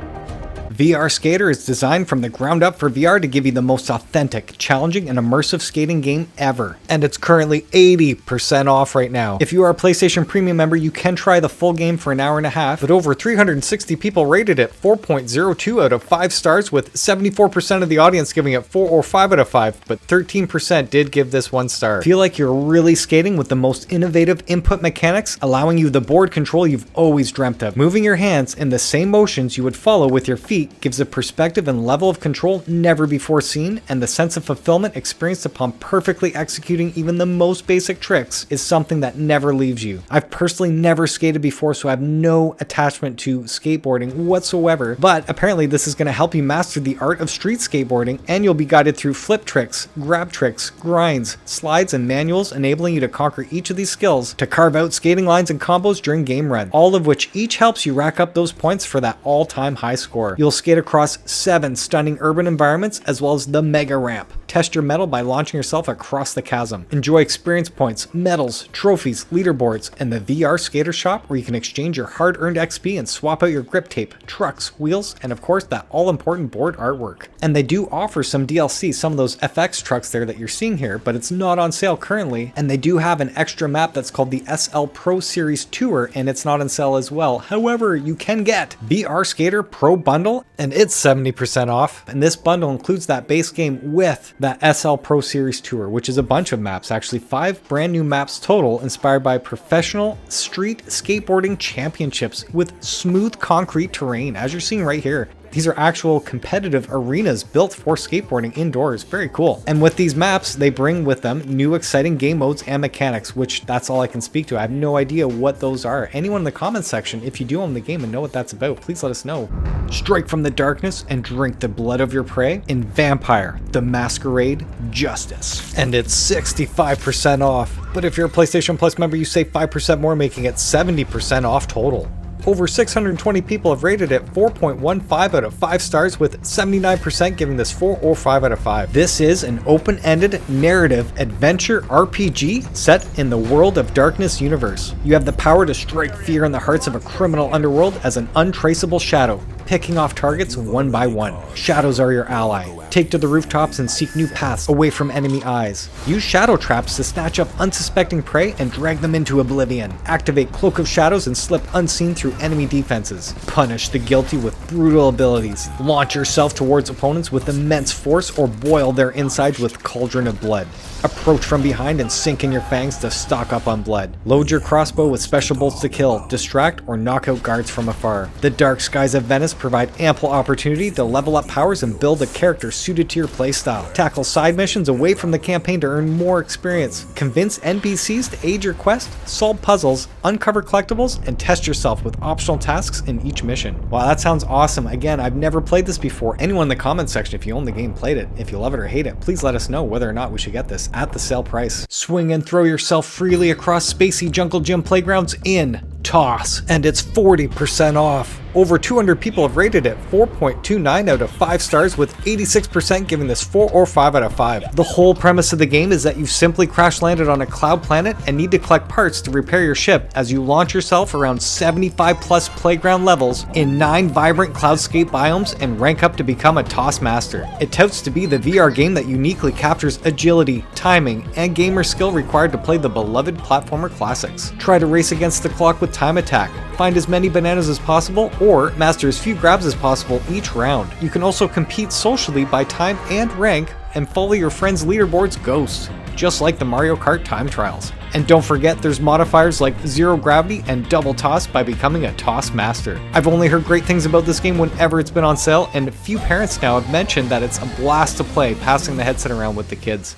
Speaker 1: VR Skater is designed from the ground up for VR to give you the most authentic, challenging, and immersive skating game ever. And it's currently 80% off right now. If you are a PlayStation Premium member, you can try the full game for an hour and a half, but over 360 people rated it 4.02 out of 5 stars, with 74% of the audience giving it 4 or 5 out of 5, but 13% did give this 1 star. Feel like you're really skating with the most innovative input mechanics, allowing you the board control you've always dreamt of. Moving your hands in the same motions you would follow with your feet gives a perspective and level of control never before seen, and the sense of fulfillment experienced upon perfectly executing even the most basic tricks is something that never leaves you. I've personally never skated before, so I have no attachment to skateboarding whatsoever, but apparently this is going to help you master the art of street skateboarding, and you'll be guided through flip tricks, grab tricks, grinds, slides, and manuals, enabling you to conquer each of these skills to carve out skating lines and combos during game run, all of which each helps you rack up those points for that all-time high score. You'll skate across 7 stunning urban environments as well as the mega ramp. Test your mettle by launching yourself across the chasm. Enjoy experience points, medals, trophies, leaderboards, and the VR Skater Shop, where you can exchange your hard-earned XP and swap out your grip tape, trucks, wheels, and of course that all-important board artwork. And they do offer some DLC, some of those FX trucks there that you're seeing here, but it's not on sale currently, and they do have an extra map that's called the SL Pro Series Tour, and it's not on sale as well. However, you can get VR Skater Pro Bundle, and it's 70% off, and this bundle includes that base game with that SL Pro Series Tour, which is a bunch of maps, actually 5 brand new maps total, inspired by professional street skateboarding championships with smooth concrete terrain, as you're seeing right here. These are actual competitive arenas built for skateboarding indoors. Very cool. And with these maps, they bring with them new exciting game modes and mechanics, which that's all I can speak to. I have no idea what those are. Anyone in the comments section, if you do own the game and know what that's about, please let us know. Strike from the darkness and drink the blood of your prey in Vampire: The Masquerade Justice. And it's 65% off. But if you're a PlayStation Plus member, you save 5% more, making it 70% off total. Over 620 people have rated it 4.15 out of 5 stars, with 79% giving this 4 or 5 out of 5. This is an open-ended narrative adventure RPG set in the World of Darkness universe. You have the power to strike fear in the hearts of a criminal underworld as an untraceable shadow, picking off targets one by one. Shadows are your ally. Take to the rooftops and seek new paths away from enemy eyes. Use shadow traps to snatch up unsuspecting prey and drag them into oblivion. Activate Cloak of Shadows and slip unseen through enemy defenses. Punish the guilty with brutal abilities. Launch yourself towards opponents with immense force or boil their insides with Cauldron of Blood. Approach from behind and sink in your fangs to stock up on blood. Load your crossbow with special bolts to kill, distract, or knock out guards from afar. The dark skies of Venice provide ample opportunity to level up powers and build a character suited to your playstyle. Tackle side missions away from the campaign to earn more experience. Convince NPCs to aid your quest, solve puzzles, uncover collectibles, and test yourself with optional tasks in each mission. Wow, that sounds awesome. Again, I've never played this before. Anyone in the comments section, if you own the game, played it. If you love it or hate it, please let us know whether or not we should get this at the sale price. Swing and throw yourself freely across spacey jungle gym playgrounds in Toss, and it's 40% off. Over 200 people have rated it 4.29 out of 5 stars, with 86% giving this 4 or 5 out of 5. The whole premise of the game is that you've simply crash landed on a cloud planet and need to collect parts to repair your ship as you launch yourself around 75 plus playground levels in 9 vibrant cloudscape biomes and rank up to become a Toss Master. It touts to be the VR game that uniquely captures agility, timing, and gamer skill required to play the beloved platformer classics. Try to race against the clock with Time Attack, find as many bananas as possible, or master as few grabs as possible each round. You can also compete socially by time and rank and follow your friends' leaderboard's ghosts, just like the Mario Kart time trials. And don't forget, there's modifiers like Zero Gravity and Double Toss by becoming a Toss Master. I've only heard great things about this game whenever it's been on sale, and a few parents now have mentioned that it's a blast to play, passing the headset around with the kids.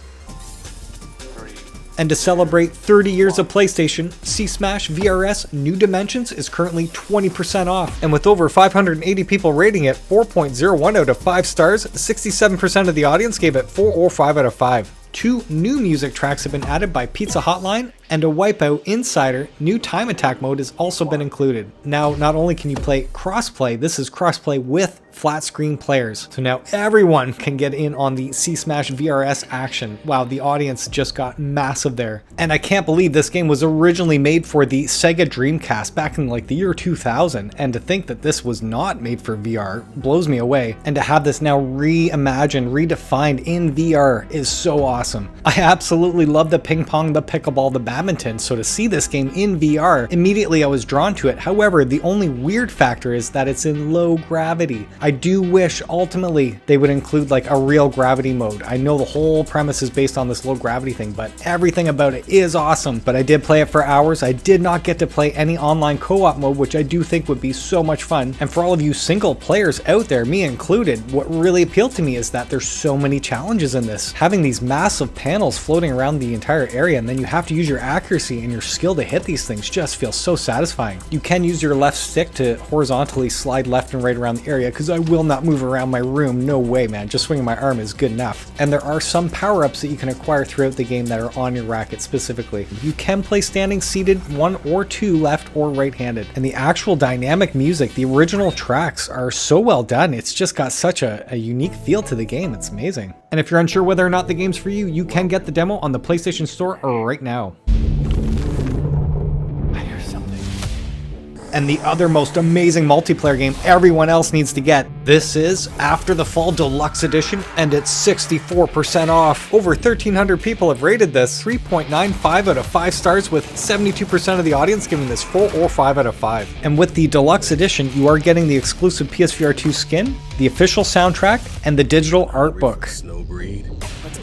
Speaker 1: And to celebrate 30 years of PlayStation, C-Smash VRS New Dimensions is currently 20% off. And with over 580 people rating it 4.01 out of 5 stars, 67% of the audience gave it 4 or 5 out of 5. 2 new music tracks have been added by Pizza Hotline And a Wipeout Insider new time attack mode has also been included. Now, not only can you play crossplay, this is crossplay with flat screen players. So now everyone can get in on the C-Smash VRS action. Wow, the audience just got massive there. And I can't believe this game was originally made for the Sega Dreamcast back in like the year 2000. And to think that this was not made for VR blows me away. And to have this now reimagined, redefined in VR is so awesome. I absolutely love the ping pong, the pickleball, the badminton. So to see this game in VR, immediately I was drawn to it. However, the only weird factor is that it's in low gravity. I do wish ultimately they would include like a real gravity mode. I know the whole premise is based on this low gravity thing, but everything about it is awesome. But I did play it for hours. I did not get to play any online co-op mode, which I do think would be so much fun. And for all of you single players out there, me included, what really appealed to me is that there's so many challenges in this. Having these massive panels floating around the entire area, and then you have to use your accuracy and your skill to hit these things just feels so satisfying. You can use your left stick to horizontally slide left and right around the area, because I will not move around my room. No way, man. Just swinging my arm is good enough. And there are some power-ups that you can acquire throughout the game that are on your racket specifically. You can play standing, seated, one or two left or right-handed. And the actual dynamic music, the original tracks are so well done. It's just got such a unique feel to the game. It's amazing. And if you're unsure whether or not the game's for you, you can get the demo on the PlayStation Store right now. And the other most amazing multiplayer game everyone else needs to get. This is After the Fall Deluxe Edition, and it's 64% off. Over 1,300 people have rated this, 3.95 out of 5 stars, with 72% of the audience giving this 4 or 5 out of 5. And with the Deluxe Edition, you are getting the exclusive PSVR2 skin, the official soundtrack, and the digital art book.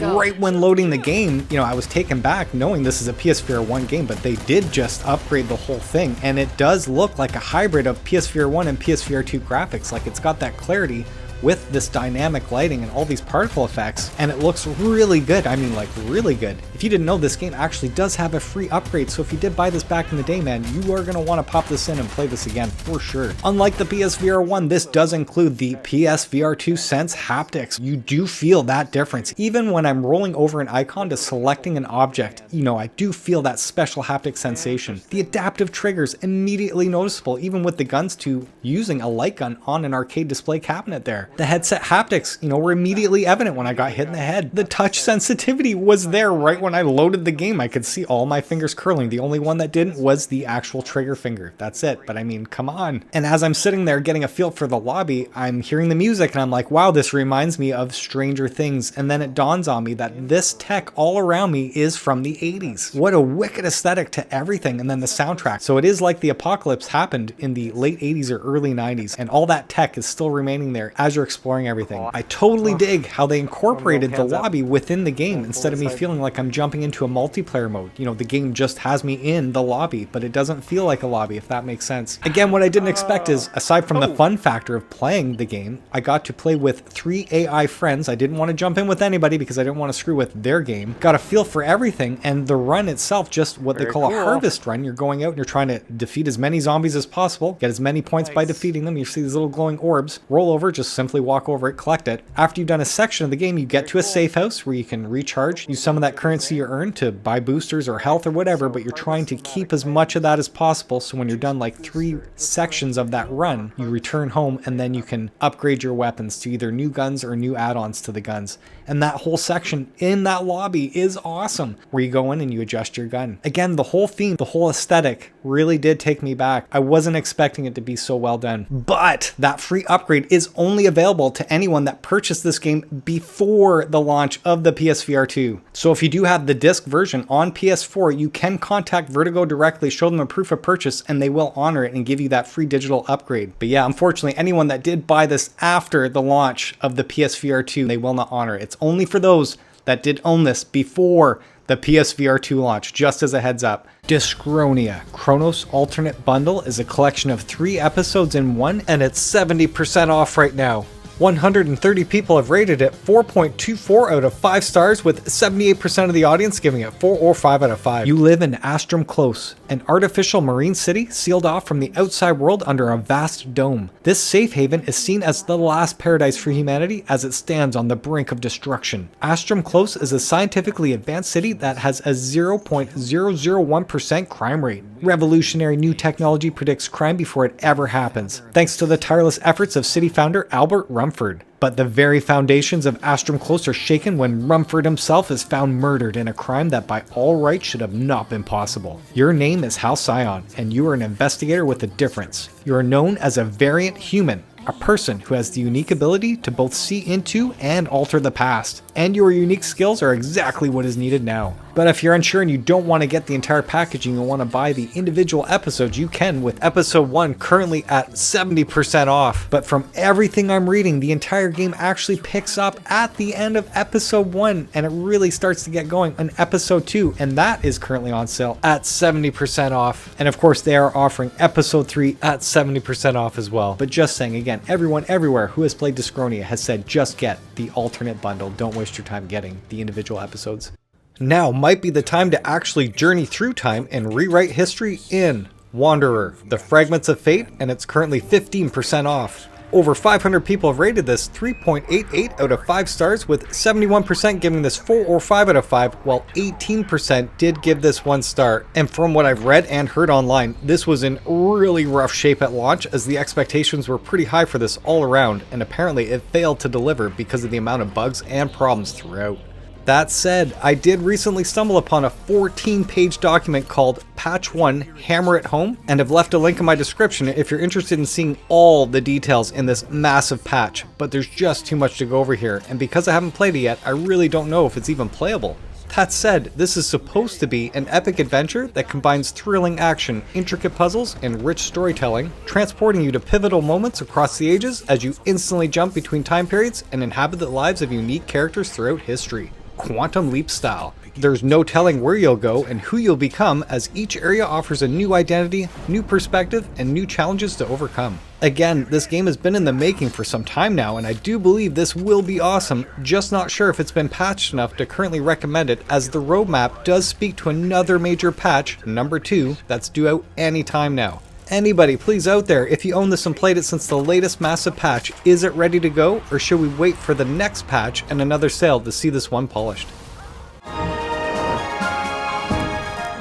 Speaker 1: Right when loading the game, I was taken back knowing this is a PSVR 1 game, but they did just upgrade the whole thing, and it does look like a hybrid of PSVR 1 and PSVR 2 graphics. Like, it's got that clarity with this dynamic lighting and all these particle effects, and it looks really good. I mean, like, really good. If you didn't know, this game actually does have a free upgrade, so if you did buy this back in the day, man, you are going to want to pop this in and play this again for sure. Unlike the PSVR 1, this does include the PSVR2 Sense haptics. You do feel that difference. Even when I'm rolling over an icon to selecting an object, I do feel that special haptic sensation. The adaptive triggers immediately noticeable, even with the guns to using a light gun on an arcade display cabinet there. The headset haptics, were immediately evident when I got hit in the head. The touch sensitivity was there right when I loaded the game. I could see all my fingers curling. The only one that didn't was the actual trigger finger. That's it. But I mean, come on. And as I'm sitting there getting a feel for the lobby, I'm hearing the music and I'm like, wow, this reminds me of Stranger Things. And then it dawns on me that this tech all around me is from the 80s. What a wicked aesthetic to everything. And then the soundtrack. So it is like the apocalypse happened in the late 80s or early 90s, and all that tech is still remaining there as you're exploring everything. I totally dig how they incorporated the lobby within the game instead of me feeling like I'm jumping into a multiplayer mode. The game just has me in the lobby, but it doesn't feel like a lobby, if that makes sense. Again, what I didn't expect is, aside from the fun factor of playing the game, I got to play with 3 AI friends. I didn't want to jump in with anybody because I didn't want to screw with their game. Got a feel for everything, and the run itself, just what they call a harvest run. You're going out and you're trying to defeat as many zombies as possible, get as many points by defeating them. You see these little glowing orbs, roll over, just simply walk over it, collect it. After you've done a section of the game, you get to a safe house where you can recharge, use some of that currency you earned to buy boosters or health or whatever, but you're trying to keep as much of that as possible, so when you're done like 3 sections of that run, you return home and then you can upgrade your weapons to either new guns or new add-ons to the guns. And that whole section in that lobby is awesome, where you go in and you adjust your gun. Again, the whole theme, the whole aesthetic really did take me back. I wasn't expecting it to be so well done, but that free upgrade is only available to anyone that purchased this game before the launch of the PSVR 2. So if you do have the disc version on PS4, you can contact Vertigo directly, show them a proof of purchase, and they will honor it and give you that free digital upgrade. But yeah, unfortunately, anyone that did buy this after the launch of the PSVR 2, they will not honor it. It's only for those that did own this before the PSVR 2 launch, just as a heads up. Dyschronia Chronos Alternate Bundle is a collection of 3 episodes in one, and it's 70% off right now. 130 people have rated it 4.24 out of 5 stars, with 78% of the audience giving it 4 or 5 out of 5. You live in Astrum Close, an artificial marine city sealed off from the outside world under a vast dome. This safe haven is seen as the last paradise for humanity as it stands on the brink of destruction. Astrum Close is a scientifically advanced city that has a 0.001% crime rate. Revolutionary new technology predicts crime before it ever happens, thanks to the tireless efforts of city founder Albert Rumford. But the very foundations of Astrum Close are shaken when Rumford himself is found murdered in a crime that by all rights should have not been possible. Your name is Halcyon, and you are an investigator with a difference. You are known as a variant human, a person who has the unique ability to both see into and alter the past. And your unique skills are exactly what is needed now. But if you're unsure and you don't want to get the entire package and you want to buy the individual episodes, you can, with episode 1 currently at 70% off. But from everything I'm reading, the entire game actually picks up at the end of episode 1, and it really starts to get going in episode 2, and that is currently on sale at 70% off. And of course they are offering episode 3 at 70% off as well. But just saying, again, everyone everywhere who has played Discronia has said just get the alternate bundle. Don't waste your time getting the individual episodes. Now might be the time to actually journey through time and rewrite history in Wanderer, The Fragments of Fate, and it's currently 15% off. Over 500 people have rated this 3.88 out of 5 stars, with 71% giving this 4 or 5 out of 5, while 18% did give this 1 star. And from what I've read and heard online, this was in really rough shape at launch, as the expectations were pretty high for this all around, and apparently it failed to deliver because of the amount of bugs and problems throughout. That said, I did recently stumble upon a 14-page document called Patch 1 Hammer It Home, and have left a link in my description if you're interested in seeing all the details in this massive patch, but there's just too much to go over here, and because I haven't played it yet, I really don't know if it's even playable. That said, this is supposed to be an epic adventure that combines thrilling action, intricate puzzles, and rich storytelling, transporting you to pivotal moments across the ages as you instantly jump between time periods and inhabit the lives of unique characters throughout history. Quantum Leap style. There's no telling where you'll go and who you'll become, as each area offers a new identity, new perspective, and new challenges to overcome. Again, this game has been in the making for some time now, and I do believe this will be awesome, just not sure if it's been patched enough to currently recommend it, as the roadmap does speak to another major patch, number 2, that's due out anytime now. Anybody please out there, if you own this and played it since the latest massive patch, is it ready to go, or should we wait for the next patch and another sale to see this one polished?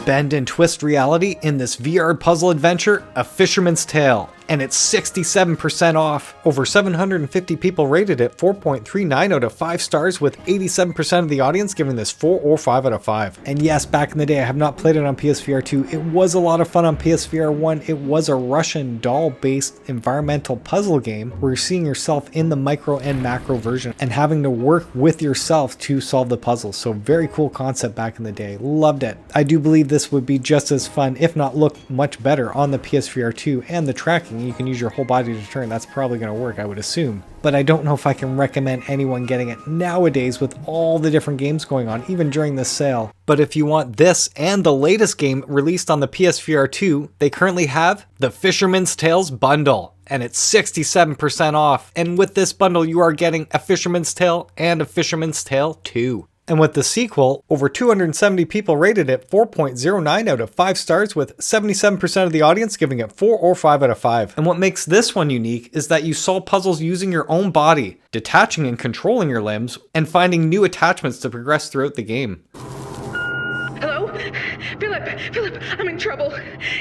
Speaker 1: Bend and twist reality in this VR puzzle adventure, A Fisherman's Tale, and it's 67% off. Over 750 people rated it 4.39 out of 5 stars, with 87% of the audience giving this 4 or 5 out of 5. And yes, back in the day, I have not played it on PSVR 2. It was a lot of fun on PSVR 1. It was a Russian doll-based environmental puzzle game where you're seeing yourself in the micro and macro version and having to work with yourself to solve the puzzle. So very cool concept back in the day. Loved it. I do believe this would be just as fun, if not look much better, on the PSVR 2, and the tracking. You can use your whole body to turn. That's probably going to work, I would assume. But I don't know if I can recommend anyone getting it nowadays with all the different games going on, even during this sale. But if you want this and the latest game released on the PSVR 2, they currently have the Fisherman's Tales Bundle, and it's 67% off. And with this bundle, you are getting A Fisherman's Tale and A Fisherman's Tale 2. And with the sequel, over 270 people rated it 4.09 out of 5 stars, with 77% of the audience giving it 4 or 5 out of 5. And what makes this one unique is that you solve puzzles using your own body, detaching and controlling your limbs, and finding new attachments to progress throughout the game.
Speaker 6: Hello? Philip, I'm in trouble.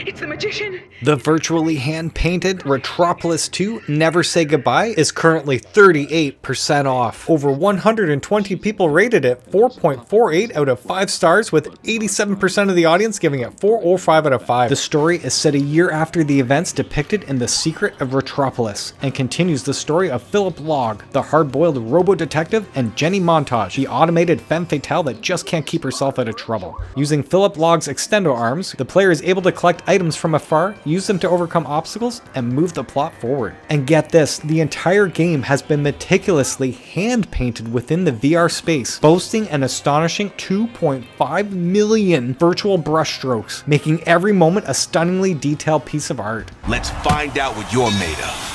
Speaker 6: It's the magician.
Speaker 1: The virtually hand-painted Retropolis 2 Never Say Goodbye is currently 38% off. Over 120 people rated it 4.48 out of 5 stars, with 87% of the audience giving it 4 or 5 out of 5. The story is set a year after the events depicted in The Secret of Retropolis, and continues the story of Philip Logg, the hard-boiled robo-detective, and Jenny Montage, the automated femme fatale that just can't keep herself out of trouble. Using Philip Logg's extendo arms, the player is able to collect items from afar, use them to overcome obstacles, and move the plot forward. And get this, the entire game has been meticulously hand-painted within the VR space, boasting an astonishing 2.5 million virtual brushstrokes, making every moment a stunningly detailed piece of art.
Speaker 10: Let's find out what you're made of.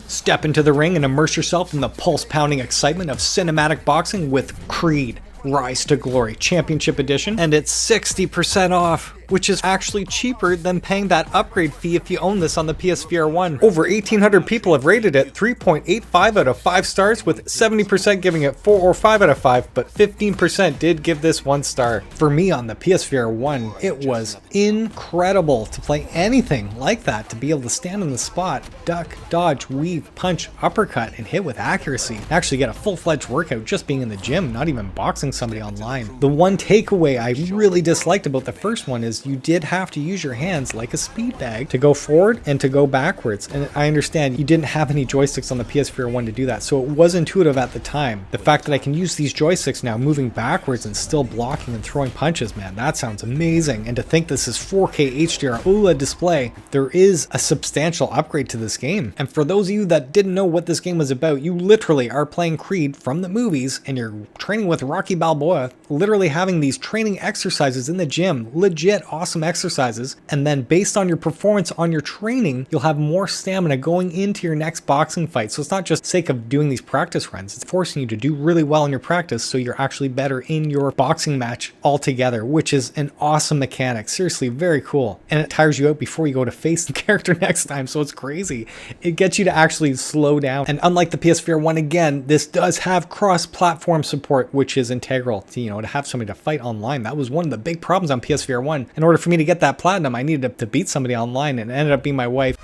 Speaker 1: Step into the ring and immerse yourself in the pulse-pounding excitement of cinematic boxing with Creed Rise to Glory Championship Edition, and it's 60% off, which is actually cheaper than paying that upgrade fee if you own this on the PSVR 1. Over 1,800 people have rated it 3.85 out of 5 stars, with 70% giving it 4 or 5 out of 5, but 15% did give this 1 star. For me on the PSVR 1, it was incredible to play anything like that, to be able to stand on the spot, duck, dodge, weave, punch, uppercut, and hit with accuracy. Actually get a full-fledged workout just being in the gym, not even boxing somebody online. The one takeaway I really disliked about the first one is you did have to use your hands like a speed bag to go forward and to go backwards. And I understand you didn't have any joysticks on the PSVR 1 to do that, so it was intuitive at the time. The fact that I can use these joysticks now moving backwards and still blocking and throwing punches, man, that sounds amazing. And to think this is 4K HDR OLED display, there is a substantial upgrade to this game. And for those of you that didn't know what this game was about, you literally are playing Creed from the movies and you're training with Rocky Balboa, literally having these training exercises in the gym, legit awesome exercises, and then based on your performance on your training, you'll have more stamina going into your next boxing fight. So it's not just sake of doing these practice runs, it's forcing you to do really well in your practice so you're actually better in your boxing match altogether, which is an awesome mechanic. Seriously, very cool. And it tires you out before you go to face the character next time, so it's crazy. It gets you to actually slow down. And unlike the PSVR 1, again, this does have cross-platform support, which is integral to, to have somebody to fight online. That was one of the big problems on PSVR 1. In order for me to get that platinum, I needed to beat somebody online, and it ended up being my wife.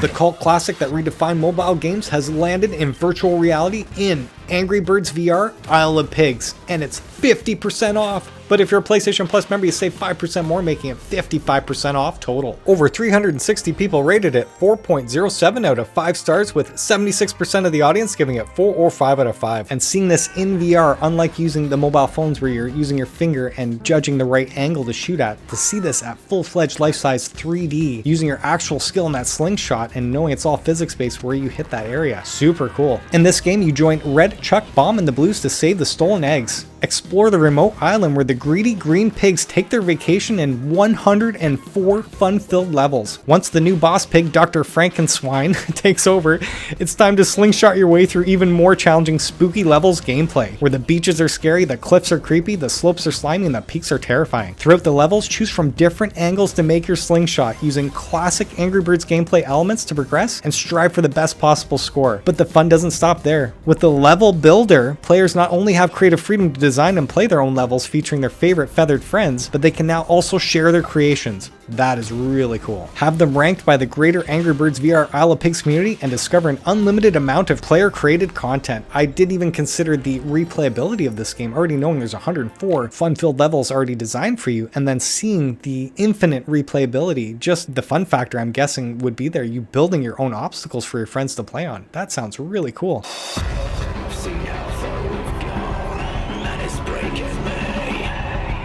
Speaker 1: The cult classic that redefined mobile games has landed in virtual reality in Angry Birds VR Isle of Pigs, and it's 50% off. But if you're a PlayStation Plus member, you save 5% more, making it 55% off total. Over 360 people rated it 4.07 out of 5 stars, with 76% of the audience giving it 4 or 5 out of 5. And seeing this in VR, unlike using the mobile phones where you're using your finger and judging the right angle to shoot at, to see this at full-fledged life-size 3D, using your actual skill in that slingshot and knowing it's all physics-based where you hit that area. Super cool. In this game, you join Red, Chuck, Bomb, and the Blues to save the stolen eggs. Explore the remote island where the greedy green pigs take their vacation in 104 fun-filled levels. Once the new boss pig, Dr. Frankenswine, takes over, it's time to slingshot your way through even more challenging spooky levels gameplay, where the beaches are scary, the cliffs are creepy, the slopes are slimy, and the peaks are terrifying. Throughout the levels, choose from different angles to make your slingshot, using classic Angry Birds gameplay elements to progress and strive for the best possible score. But the fun doesn't stop there. With the level builder, players not only have creative freedom to design and play their own levels featuring their favorite feathered friends, but they can now also share their creations. That is really cool. Have them ranked by the greater Angry Birds VR Isle of Pigs community and discover an unlimited amount of player-created content. I didn't even consider the replayability of this game, already knowing there's 104 fun-filled levels already designed for you, and then seeing the infinite replayability. Just the fun factor, I'm guessing, would be there. You building your own obstacles for your friends to play on. That sounds really cool.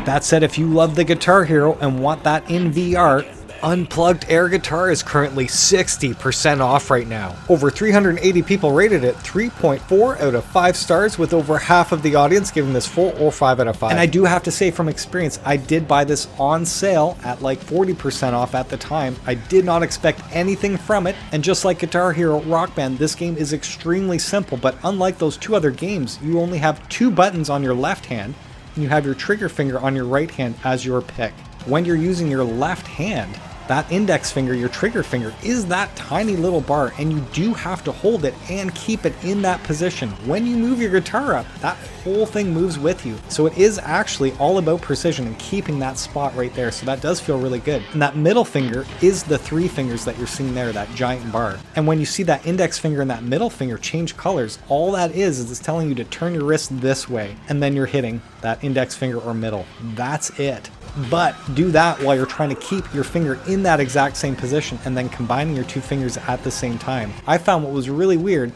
Speaker 1: That said, if you love the Guitar Hero and want that in VR, Unplugged Air Guitar is currently 60% off right now. Over 380 people rated it 3.4 out of 5 stars, with over half of the audience giving this 4 or 5 out of 5. And I do have to say from experience, I did buy this on sale at like 40% off at the time. I did not expect anything from it, and just like Guitar Hero Rock Band, this game is extremely simple, but unlike those 2 other games, you only have 2 buttons on your left hand, and you have your trigger finger on your right hand as your pick. When you're using your left hand, that index finger, your trigger finger, is that tiny little bar, and you do have to hold it and keep it in that position. When you move your guitar up, that whole thing moves with you. So it is actually all about precision and keeping that spot right there. So that does feel really good. And that middle finger is the 3 fingers that you're seeing there, that giant bar. And when you see that index finger and that middle finger change colors, all that is it's telling you to turn your wrist this way, and then you're hitting that index finger or middle. That's it. But do that while you're trying to keep your finger in that exact same position and then combining your 2 fingers at the same time. I found what was really weird,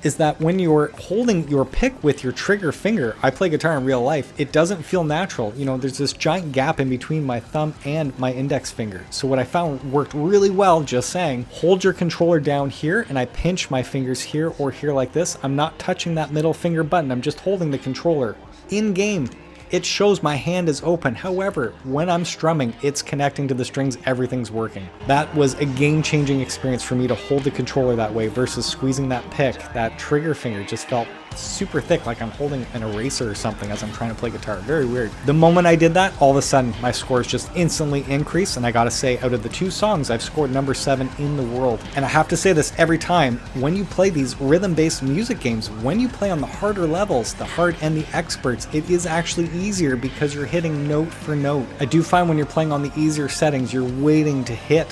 Speaker 1: is that when you're holding your pick with your trigger finger, I play guitar in real life, it doesn't feel natural. There's this giant gap in between my thumb and my index finger. So what I found worked really well, just saying, hold your controller down here and I pinch my fingers here or here like this. I'm not touching that middle finger button, I'm just holding the controller in game. it shows my hand is open. However, when I'm strumming, it's connecting to the strings, everything's working. That was a game-changing experience for me to hold the controller that way versus squeezing that pick. That trigger finger just felt super thick, like I'm holding an eraser or something as I'm trying to play guitar. Very weird. The moment I did that, all of a sudden my scores just instantly increased, and I gotta say, out of the 2 songs, I've scored number 7 in the world. And I have to say this every time, when you play these rhythm-based music games, when you play on the harder levels, the hard and the experts, it is actually easier because you're hitting note for note. I do find when you're playing on the easier settings, you're waiting to hit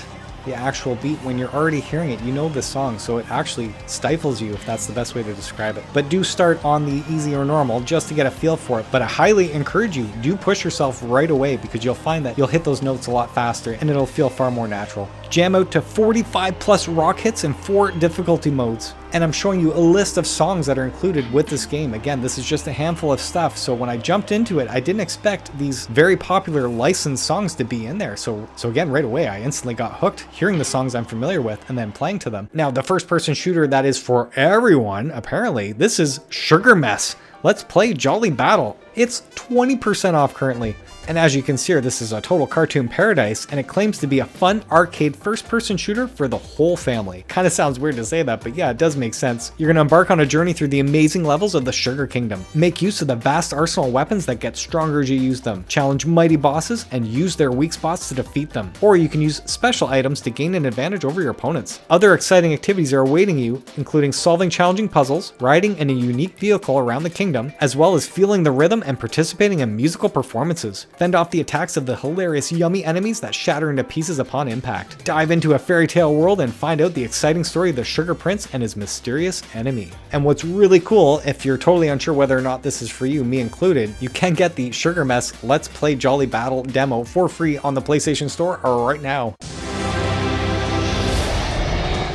Speaker 1: the actual beat when you're already hearing it. You know the song, so it actually stifles you, if that's the best way to describe it. But do start on the easy or normal just to get a feel for it. But I highly encourage you, do push yourself right away, because you'll find that you'll hit those notes a lot faster and it'll feel far more natural. Jam out to 45 plus rock hits in 4 difficulty modes. And I'm showing you a list of songs that are included with this game. Again, this is just a handful of stuff, so when I jumped into it, I didn't expect these very popular licensed songs to be in there. So again, right away, I instantly got hooked, hearing the songs I'm familiar with and then playing to them. Now, the first-person shooter that is for everyone, apparently, this is Sugar Mess. Let's play Jolly Battle. It's 20% off currently. And as you can see here, this is a total cartoon paradise, and it claims to be a fun arcade first-person shooter for the whole family. Kind of sounds weird to say that, but yeah, it does make sense. You're going to embark on a journey through the amazing levels of the Sugar Kingdom. Make use of the vast arsenal of weapons that get stronger as you use them. Challenge mighty bosses and use their weak spots to defeat them. Or you can use special items to gain an advantage over your opponents. Other exciting activities are awaiting you, including solving challenging puzzles, riding in a unique vehicle around the kingdom, as well as feeling the rhythm and participating in musical performances. Fend off the attacks of the hilarious yummy enemies that shatter into pieces upon impact. Dive into a fairy tale world and find out the exciting story of the Sugar Prince and his mysterious enemy. And what's really cool, if you're totally unsure whether or not this is for you, me included, you can get the Sugar Mess Let's Play Jolly Battle demo for free on the PlayStation Store right now.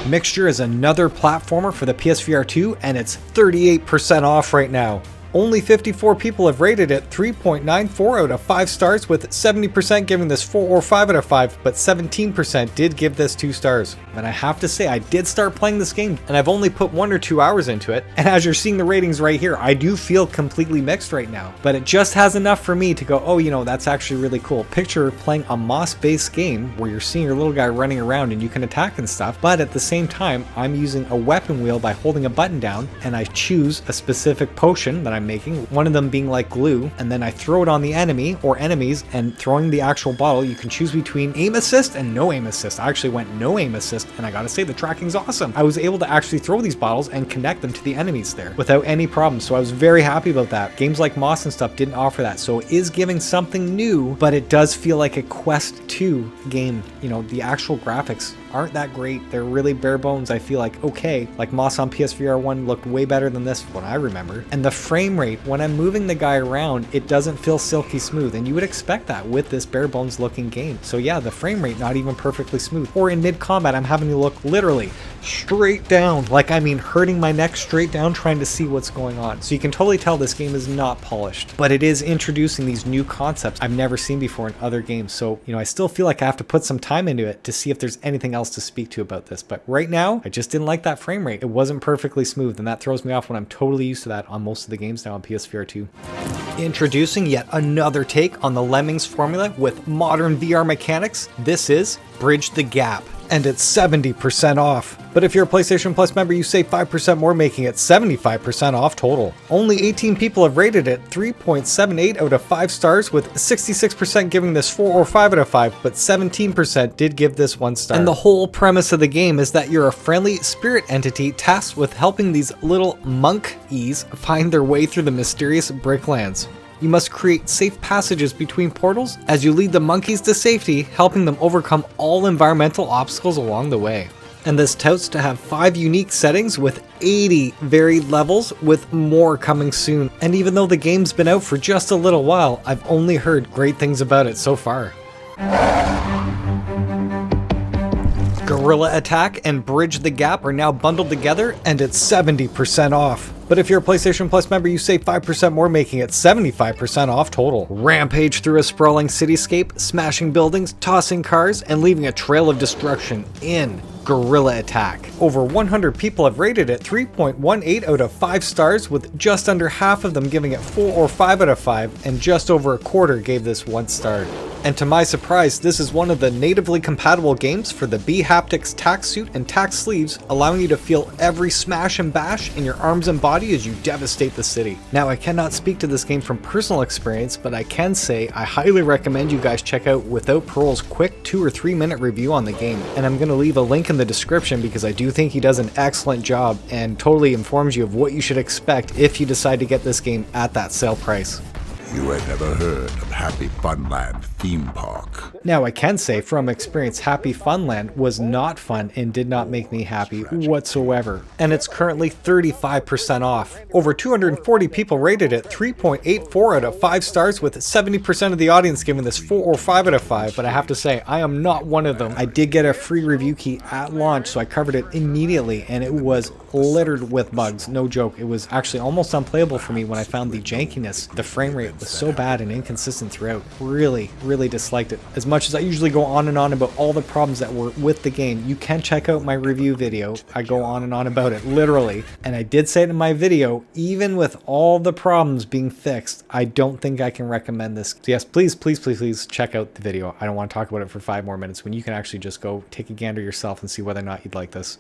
Speaker 1: Mixture is another platformer for the PSVR 2, and it's 38% off right now. Only 54 people have rated it 3.94 out of 5 stars, with 70% giving this 4 or 5 out of 5, but 17% did give this 2 stars. And I have to say, I did start playing this game, and I've only put 1 or 2 hours into it, and as you're seeing the ratings right here, I do feel completely mixed right now. But it just has enough for me to go, oh, you know, that's actually really cool. Picture playing a moss-based game where you're seeing your little guy running around and you can attack and stuff, but at the same time, I'm using a weapon wheel by holding a button down, and I choose a specific potion that I'm making, one of them being like glue, and then I throw it on the enemy or enemies, and throwing the actual bottle, you can choose between aim assist and no aim assist. I actually went no aim assist, and I gotta say, the tracking's awesome. I was able to actually throw these bottles and connect them to the enemies there without any problem, so I was very happy about that. Games like Moss and stuff didn't offer that, so it is giving something new, but it does feel like a Quest 2 game. You know, the actual graphics aren't that great. They're really bare bones. I feel like, okay, like Moss on PSVR 1 looked way better than this, what I remember. And the frame rate, when I'm moving the guy around, it doesn't feel silky smooth, and you would expect that with this bare bones looking game. So yeah, the frame rate not even perfectly smooth. Or in mid combat, I'm having to look literally straight down, like I mean hurting my neck straight down trying to see what's going on. So you can totally tell this game is not polished, but it is introducing these new concepts I've never seen before in other games. So, you know, I still feel like I have to put some time into it to see if there's anything else to speak to about this. But right now, I just didn't like that frame rate. It wasn't perfectly smooth, and that throws me off when I'm totally used to that on most of the games now on PSVR 2. Introducing yet another take on the Lemmings formula with modern VR mechanics, this is Bridge the Gap, and it's 70% off. But if you're a PlayStation Plus member, you save 5% more, making it 75% off total. Only 18 people have rated it 3.78 out of 5 stars, with 66% giving this 4 or 5 out of 5, but 17% did give this 1 star. And the whole premise of the game is that you're a friendly spirit entity tasked with helping these little monkeys find their way through the mysterious Bricklands. You must create safe passages between portals as you lead the monkeys to safety, helping them overcome all environmental obstacles along the way. And this touts to have 5 unique settings with 80 varied levels, with more coming soon. And even though the game's been out for just a little while, I've only heard great things about it so far. Gorilla Attack and Bridge the Gap are now bundled together, and it's 70% off. But if you're a PlayStation Plus member, you save 5% more, making it 75% off total. Rampage through a sprawling cityscape, smashing buildings, tossing cars, and leaving a trail of destruction in Guerrilla Attack. Over 100 people have rated it 3.18 out of 5 stars, with just under half of them giving it 4 or 5 out of 5, and just over a quarter gave this 1 star. And to my surprise, this is one of the natively compatible games for the bHaptics tack suit and tack sleeves, allowing you to feel every smash and bash in your arms and body as you devastate the city. Now, I cannot speak to this game from personal experience, but I can say I highly recommend you guys check out Without Parole's quick 2 or 3 minute review on the game, and I'm going to leave a link in the description because I do think he does an excellent job and totally informs you of what you should expect if you decide to get this game at that sale price.
Speaker 12: You had never heard of Happy Funland Theme Park.
Speaker 1: Now, I can say from experience, Happy Funland was not fun and did not make me happy whatsoever. And it's currently 35% off. Over 240 people rated it 3.84 out of 5 stars, with 70% of the audience giving this 4 or 5 out of 5. But I have to say, I am not one of them. I did get a free review key at launch, so I covered it immediately, and it was littered with bugs. No joke. It was actually almost unplayable for me when I found the jankiness. The frame rate was so bad and inconsistent throughout. Really disliked it. As much as I usually go on and on about all the problems that were with the game, you can check out my review video. I go on and on about it, literally. And I did say it in my video, even with all the problems being fixed, I don't think I can recommend this. So yes, please check out the video. I don't want to talk about it for 5 more minutes when you can actually just go take a gander yourself and see whether or not you'd like this.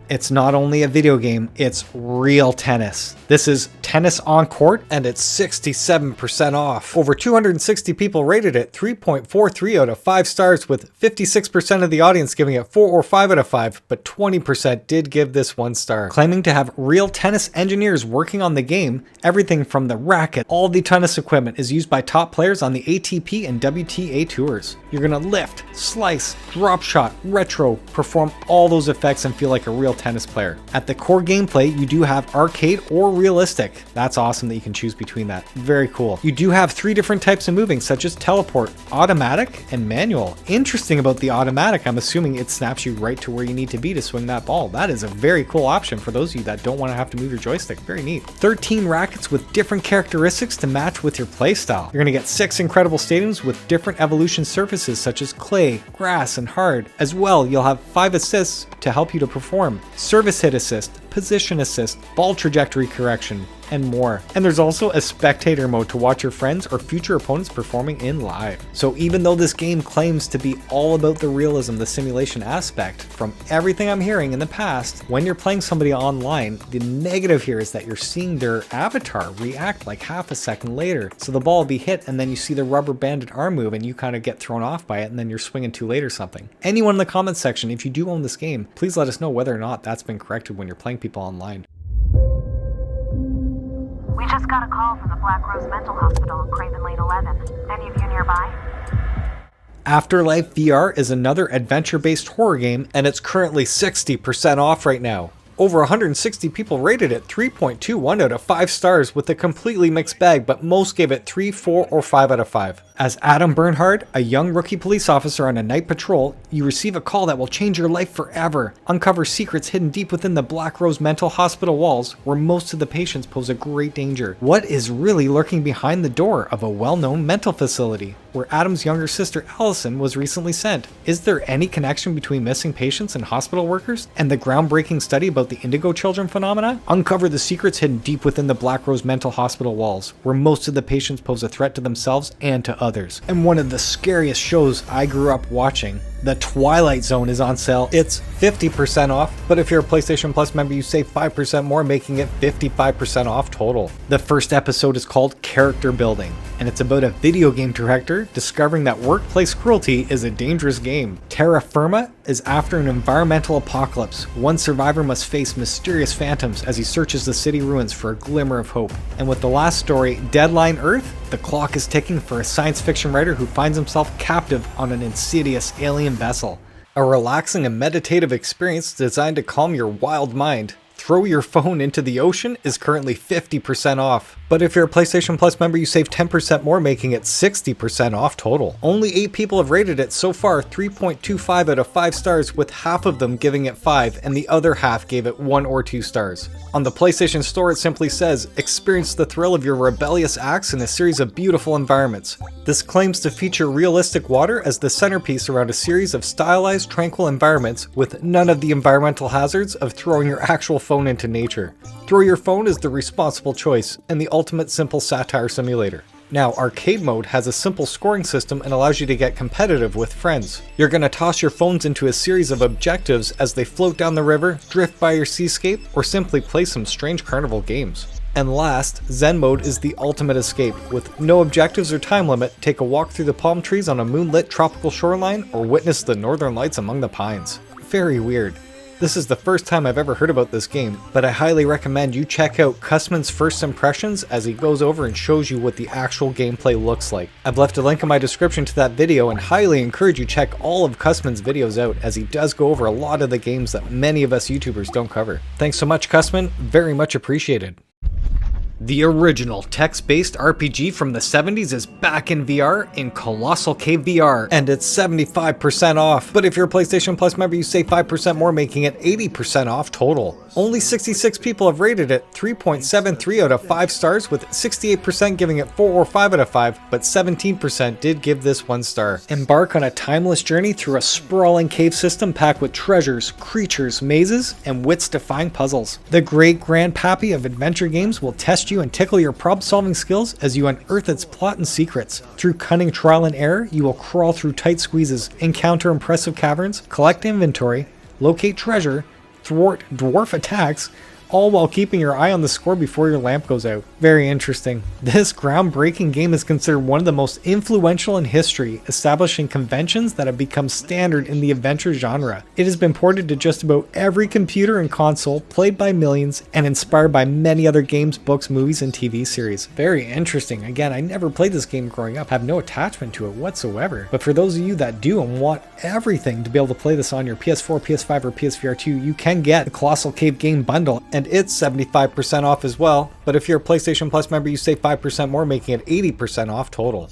Speaker 1: It's not only a video game, it's real tennis. This is Tennis on Court, and it's 67% off. Over 260 people rated it 3.43 out of 5 stars, with 56% of the audience giving it 4 or 5 out of 5, but 20% did give this 1 star. Claiming to have real tennis engineers working on the game, everything from the racket, all the tennis equipment is used by top players on the ATP and WTA tours. You're gonna lift, slice, drop shot, retro, perform all those effects and feel like a real tennis player. At the core gameplay, you do have arcade or realistic. That's awesome that you can choose between that. Very cool. You do have 3 different types of moving, such as teleport, automatic, and manual. Interesting about the automatic, I'm assuming it snaps you right to where you need to be to swing that ball. That is a very cool option for those of you that don't want to have to move your joystick. Very neat. 13 rackets with different characteristics to match with your playstyle. You're going to get 6 incredible stadiums with different evolution surfaces such as clay, grass, and hard. As well, you'll have 5 assists to help you to perform. Service hit assist, position assist, ball trajectory correction, and more. And there's also a spectator mode to watch your friends or future opponents performing in live. So even though this game claims to be all about the realism, the simulation aspect, from everything I'm hearing in the past, when you're playing somebody online, the negative here is that you're seeing their avatar react like half a second later. So the ball will be hit and then you see the rubber banded arm move and you kind of get thrown off by it and then you're swinging too late or something. Anyone in the comments section, if you do own this game, please let us know whether or not that's been corrected when you're playing people online.
Speaker 13: We just got a call from the Black Rose Mental Hospital in Craven Lane 11. Any of you nearby?
Speaker 1: Afterlife VR is another adventure-based horror game, and it's currently 60% off right now. Over 160 people rated it 3.21 out of 5 stars, with a completely mixed bag, but most gave it 3, 4, or 5 out of 5. As Adam Bernhard, a young rookie police officer on a night patrol, you receive a call that will change your life forever. Uncover secrets hidden deep within the Black Rose Mental Hospital walls, where most of the patients pose a great danger. What is really lurking behind the door of a well-known mental facility, where Adam's younger sister Allison was recently sent? Is there any connection between missing patients and hospital workers, and the groundbreaking study about the Indigo Children phenomena? Uncover the secrets hidden deep within the Black Rose Mental Hospital walls, where most of the patients pose a threat to themselves and to others. And one of the scariest shows I grew up watching, the Twilight Zone, is on sale. It's 50% off, but if you're a PlayStation Plus member, you save 5% more, making it 55% off total. The first episode is called Character Building, and it's about a video game director discovering that workplace cruelty is a dangerous game. Terra Firma is after an environmental apocalypse. One survivor must face mysterious phantoms as he searches the city ruins for a glimmer of hope. And with the last story, Deadline Earth, the clock is ticking for a science fiction writer who finds himself captive on an insidious alien vessel. A relaxing and meditative experience designed to calm your wild mind. Throw Your Phone into the Ocean is currently 50% off. But if you're a PlayStation Plus member, you save 10% more, making it 60% off total. Only 8 people have rated it so far, 3.25 out of 5 stars, with half of them giving it 5 and the other half gave it 1 or 2 stars. On the PlayStation Store, it simply says, experience the thrill of your rebellious acts in a series of beautiful environments. This claims to feature realistic water as the centerpiece around a series of stylized, tranquil environments with none of the environmental hazards of throwing your actual phone into nature. Throw your phone is the responsible choice and the ultimate simple satire simulator. Now, arcade mode has a simple scoring system and allows you to get competitive with friends. You're going to toss your phones into a series of objectives as they float down the river, drift by your seascape, or simply play some strange carnival games. And last, Zen mode is the ultimate escape. With no objectives or time limit, take a walk through the palm trees on a moonlit tropical shoreline or witness the northern lights among the pines. Very weird. This is the first time I've ever heard about this game, but I highly recommend you check out cusman's first impressions as he goes over and shows you what the actual gameplay looks like. I've left a link in my description to that video and highly encourage you check all of cusman's videos out, as he does go over a lot of the games that many of us YouTubers don't cover. Thanks so much, Cusman, very much appreciated. The original text-based RPG from the 70s is back in VR in Colossal Cave VR, and it's 75% off. But if you're a PlayStation Plus member, you save 5% more, making it 80% off total. Only 66 people have rated it, 3.73 out of 5 stars, with 68% giving it 4 or 5 out of 5, but 17% did give this 1 star. Embark on a timeless journey through a sprawling cave system packed with treasures, creatures, mazes, and wits-defying puzzles. The great grandpappy of adventure games will test you and tickle your problem-solving skills as you unearth its plot and secrets. Through cunning trial and error, you will crawl through tight squeezes, encounter impressive caverns, collect inventory, locate treasure, thwart dwarf attacks, all while keeping your eye on the score before your lamp goes out. Very interesting. This groundbreaking game is considered one of the most influential in history, establishing conventions that have become standard in the adventure genre. It has been ported to just about every computer and console, played by millions, and inspired by many other games, books, movies, and TV series. Very interesting. Again, I never played this game growing up, have no attachment to it whatsoever. But for those of you that do and want everything to be able to play this on your PS4, PS5, or PSVR2, you can get the Colossal Cave game bundle, and it's 75% off as well. But if you're a PlayStation Plus member, you save 5% more, making it 80% off total.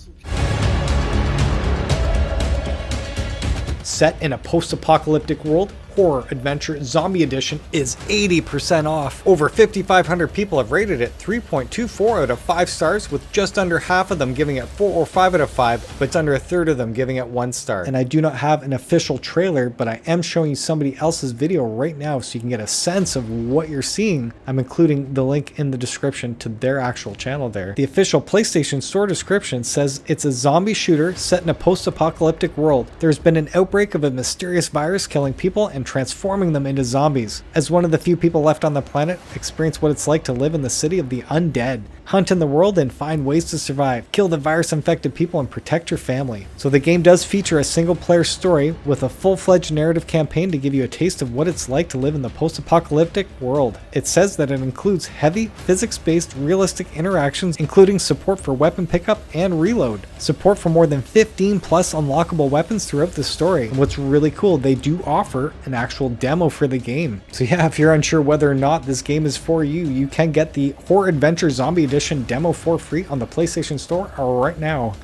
Speaker 1: Set in a post-apocalyptic world, Horror Adventure Zombie Edition is 80% off. Over 5,500 people have rated it, 3.24 out of 5 stars, with just under half of them giving it 4 or 5 out of 5, but it's under a third of them giving it 1 star. And I do not have an official trailer, but I am showing you somebody else's video right now so you can get a sense of what you're seeing. I'm including the link in the description to their actual channel there. The official PlayStation Store description says it's a zombie shooter set in a post-apocalyptic world. There's been an outbreak of a mysterious virus killing people and transforming them into zombies. As one of the few people left on the planet, experience what it's like to live in the city of the undead. Hunt in the world and find ways to survive. Kill the virus-infected people and protect your family. So the game does feature a single-player story with a full-fledged narrative campaign to give you a taste of what it's like to live in the post-apocalyptic world. It says that it includes heavy, physics-based, realistic interactions, including support for weapon pickup and reload. Support for more than 15 plus unlockable weapons throughout the story. And what's really cool, they do offer an actual demo for the game. So yeah, if you're unsure whether or not this game is for you, you can get the Horror Adventure Zombie Edition demo for free on the PlayStation Store right now.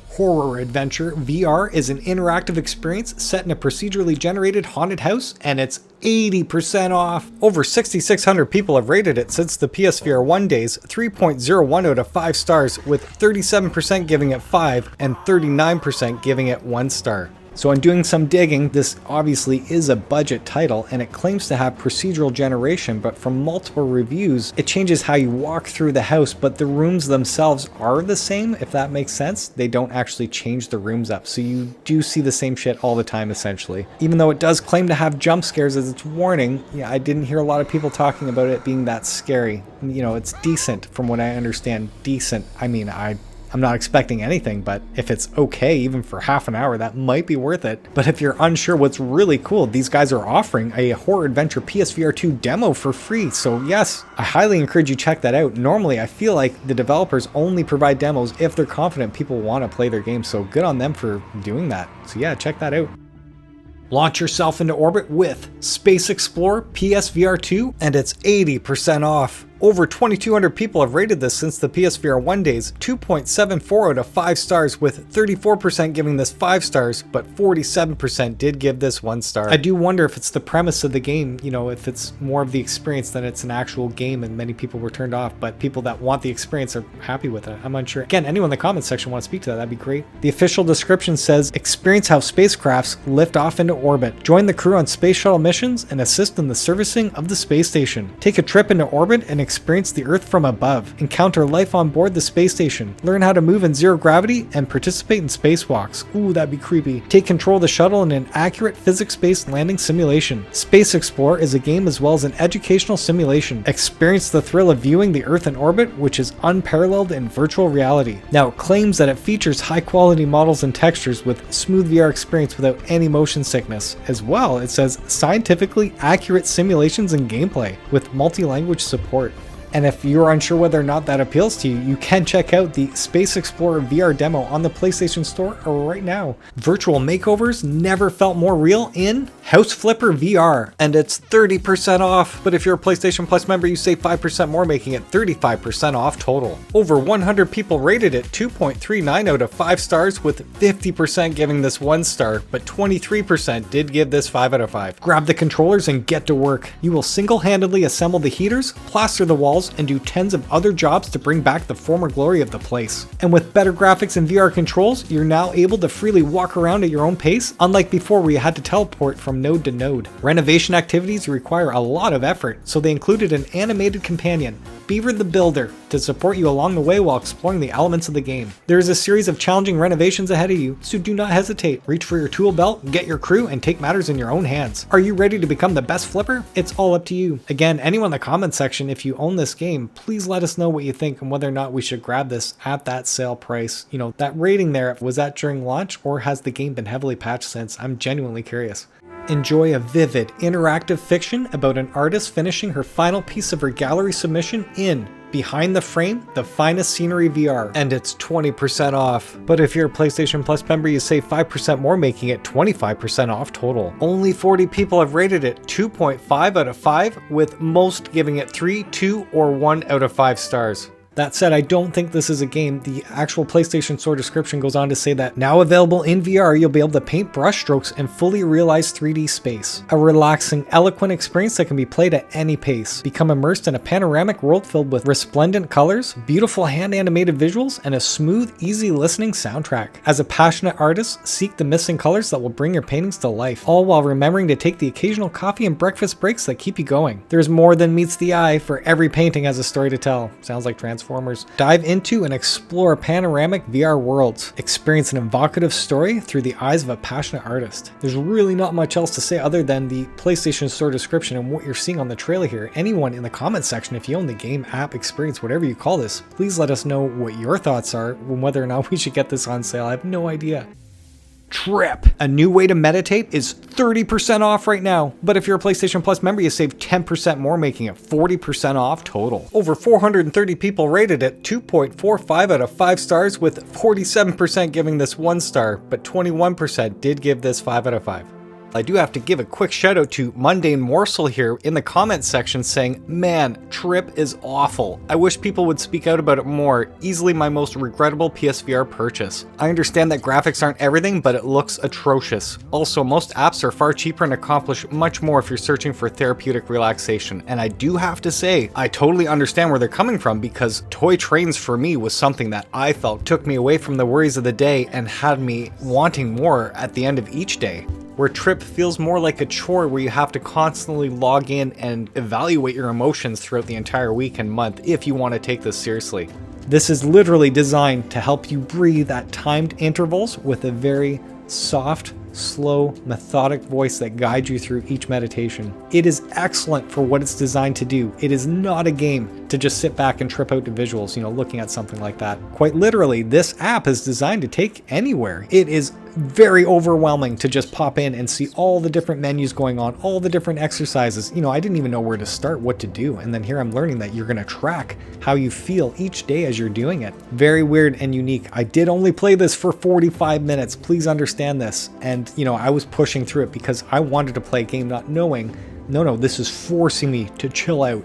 Speaker 1: Horror Adventure VR is an interactive experience set in a procedurally generated haunted house, and it's 80% off. Over 6,600 people have rated it since the PSVR 1 days, 3.01 out of 5 stars, with 37% giving it 5 and 39% giving it 1 star. So in doing some digging, this obviously is a budget title and it claims to have procedural generation, but from multiple reviews, it changes how you walk through the house, but the rooms themselves are the same, if that makes sense. They don't actually change the rooms up, so you do see the same shit all the time essentially. Even though it does claim to have jump scares as its warning, yeah, I didn't hear a lot of people talking about it being that scary. You know, it's decent from what I understand. Decent, I mean, I'm not expecting anything, but if it's okay, even for half an hour, that might be worth it. But if you're unsure, what's really cool, these guys are offering a Horror Adventure PSVR2 demo for free. So yes, I highly encourage you check that out. Normally, I feel like the developers only provide demos if they're confident people want to play their game. So good on them for doing that. So yeah, check that out. Launch yourself into orbit with Space Explorer PSVR2, and it's 80% off. Over 2,200 people have rated this since the PSVR 1 days, 2.74 out of 5 stars, with 34% giving this 5 stars, but 47% did give this 1 star. I do wonder if it's the premise of the game, you know, if it's more of the experience than it's an actual game, and many people were turned off, but people that want the experience are happy with it. I'm unsure. Again, anyone in the comments section want to speak to that, that'd be great. The official description says, experience how spacecrafts lift off into orbit. Join the crew on space shuttle missions and assist in the servicing of the space station. Take a trip into orbit and experience the Earth from above. Encounter life on board the space station. Learn how to move in zero gravity and participate in spacewalks. Ooh, that'd be creepy. Take control of the shuttle in an accurate physics-based landing simulation. Space Explorer is a game as well as an educational simulation. Experience the thrill of viewing the Earth in orbit, which is unparalleled in virtual reality. Now, it claims that it features high-quality models and textures with smooth VR experience without any motion sickness. As well, it says scientifically accurate simulations and gameplay with multi-language support. And if you're unsure whether or not that appeals to you, you can check out the Space Explorer VR demo on the PlayStation Store right now. Virtual makeovers never felt more real in House Flipper VR, and it's 30% off. But if you're a PlayStation Plus member, you save 5% more, making it 35% off total. Over 100 people rated it 2.39 out of 5 stars, with 50% giving this 1 star, but 23% did give this 5 out of 5. Grab the controllers and get to work. You will single-handedly assemble the heaters, plaster the walls, and do tens of other jobs to bring back the former glory of the place. And with better graphics and VR controls, you're now able to freely walk around at your own pace, unlike before where you had to teleport from node to node. Renovation activities require a lot of effort, so they included an animated companion, Beaver the Builder, to support you along the way while exploring the elements of the game. There is a series of challenging renovations ahead of you, so do not hesitate. Reach for your tool belt, get your crew, and take matters in your own hands. Are you ready to become the best flipper? It's all up to you. Again, anyone in the comments section, if you own this game, please let us know what you think and whether or not we should grab this at that sale price. You know, that rating there, was that during launch, or has the game been heavily patched since? I'm genuinely curious. Enjoy a vivid, interactive fiction about an artist finishing her final piece of her gallery submission in Behind the Frame, the Finest Scenery VR, and it's 20% off. But if you're a PlayStation Plus member, you save 5% more, making it 25% off total. Only 40 people have rated it 2.5 out of 5, with most giving it 3, 2, or 1 out of 5 stars. That said, I don't think this is a game. The actual PlayStation Store description goes on to say that now available in VR, you'll be able to paint brushstrokes and fully realize 3D space. A relaxing, eloquent experience that can be played at any pace. Become immersed in a panoramic world filled with resplendent colors, beautiful hand-animated visuals, and a smooth, easy listening soundtrack. As a passionate artist, seek the missing colors that will bring your paintings to life, all while remembering to take the occasional coffee and breakfast breaks that keep you going. There's more than meets the eye, for every painting has a story to tell. Sounds like Transformers. Dive into and explore panoramic VR worlds. Experience an evocative story through the eyes of a passionate artist. There's really not much else to say other than the PlayStation Store description and what you're seeing on the trailer here. Anyone in the comment section, if you own the game, app, experience, whatever you call this, please let us know what your thoughts are on whether or not we should get this on sale. I have no idea. Trip. A new way to meditate is 30% off right now. But if you're a PlayStation Plus member, you save 10% more, making it 40% off total. Over 430 people rated it 2.45 out of 5 stars, with 47% giving this 1 star, but 21% did give this 5 out of 5. I do have to give a quick shout out to Mundane Morsel here in the comments section saying, man, Trip is awful. I wish people would speak out about it more. Easily my most regrettable PSVR purchase. I understand that graphics aren't everything, but it looks atrocious. Also, most apps are far cheaper and accomplish much more if you're searching for therapeutic relaxation. And I do have to say, I totally understand where they're coming from, because Toy Trains for me was something that I felt took me away from the worries of the day and had me wanting more at the end of each day. Where Trip feels more like a chore where you have to constantly log in and evaluate your emotions throughout the entire week and month if you want to take this seriously. This is literally designed to help you breathe at timed intervals with a very soft, slow, methodic voice that guides you through each meditation. It is excellent for what it's designed to do. It is not a game to just sit back and trip out to visuals, looking at something like that. Quite literally, this app is designed to take anywhere. It is very overwhelming to just pop in and see all the different menus going on, all the different exercises. I didn't even know where to start, what to do. And then here I'm learning that you're going to track how you feel each day as you're doing it. Very weird and unique. I did only play this for 45 minutes. Please understand this. And, I was pushing through it because I wanted to play a game not knowing, no, this is forcing me to chill out.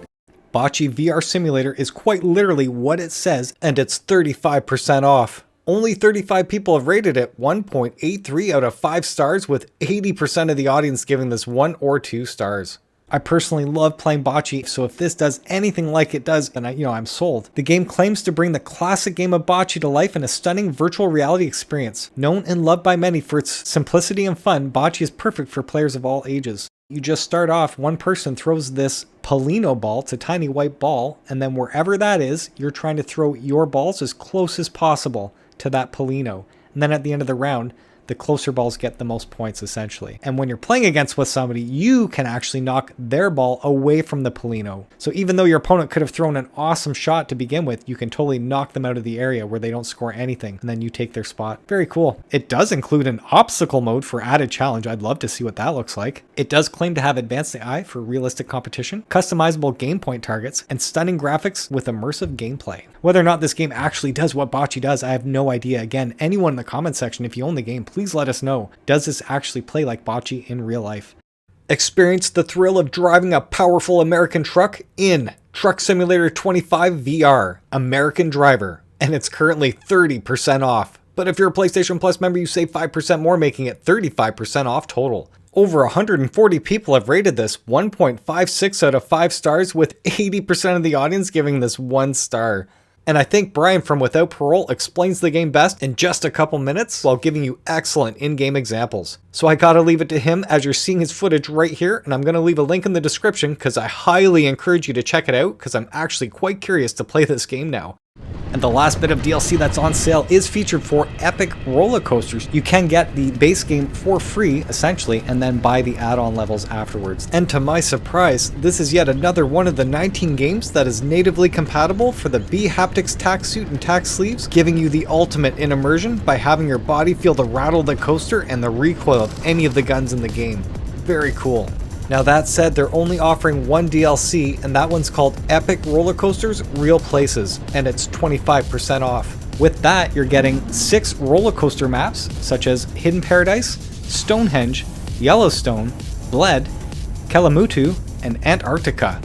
Speaker 1: Bocce VR Simulator is quite literally what it says, and it's 35% off. Only 35 people have rated it 1.83 out of 5 stars, with 80% of the audience giving this 1 or 2 stars. I personally love playing bocce, so if this does anything like it does, then I'm sold. The game claims to bring the classic game of bocce to life in a stunning virtual reality experience. Known and loved by many for its simplicity and fun, bocce is perfect for players of all ages. You just start off, one person throws this Polino ball, it's a tiny white ball, and then wherever that is, you're trying to throw your balls as close as possible to that Polino. And then at the end of the round, the closer balls get the most points, essentially. And when you're playing against with somebody, you can actually knock their ball away from the Polino. So even though your opponent could have thrown an awesome shot to begin with, you can totally knock them out of the area where they don't score anything, and then you take their spot. Very cool. It does include an obstacle mode for added challenge. I'd love to see what that looks like. It does claim to have advanced AI for realistic competition, customizable game point targets, and stunning graphics with immersive gameplay. Whether or not this game actually does what bocce does, I have no idea. Again, anyone in the comment section, if you own the game, please let us know. Does this actually play like bocce in real life? Experience the thrill of driving a powerful American truck in Truck Simulator 25 VR, American Driver, and it's currently 30% off. But if you're a PlayStation Plus member, you save 5% more, making it 35% off total. Over 140 people have rated this 1.56 out of 5 stars, with 80% of the audience giving this 1 star. And I think Brian from Without Parole explains the game best in just a couple minutes while giving you excellent in-game examples. So I gotta leave it to him, as you're seeing his footage right here, and I'm gonna leave a link in the description because I highly encourage you to check it out, because I'm actually quite curious to play this game now. And the last bit of DLC that's on sale is featured for Epic Roller Coasters. You can get the base game for free, essentially, and then buy the add-on levels afterwards. And to my surprise, this is yet another one of the 19 games that is natively compatible for the bHaptics tack suit and tack sleeves, giving you the ultimate in immersion by having your body feel the rattle of the coaster and the recoil of any of the guns in the game. Very cool. Now that said, they're only offering one DLC, and that one's called Epic Roller Coasters Real Places, and it's 25% off. With that, you're getting 6 roller coaster maps, such as Hidden Paradise, Stonehenge, Yellowstone, Bled, Kalamutu, and Antarctica.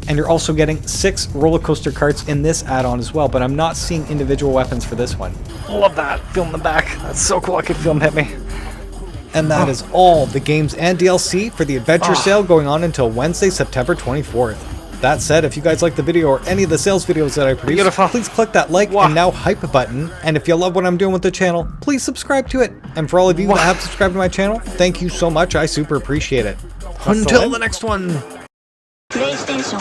Speaker 1: And you're also getting 6 roller coaster carts in this add-on as well, but I'm not seeing individual weapons for this one. Love that. Feel in the back. That's so cool. I could feel him hit me. And that is all the games and DLC for the adventure sale going on until Wednesday, September 24th. That said, if you guys like the video or any of the sales videos that I produce, please click that like and now hype button. And if you love what I'm doing with the channel, please subscribe to it. And for all of you that have subscribed to my channel, thank you so much. I super appreciate it. Until the next one.
Speaker 13: PlayStation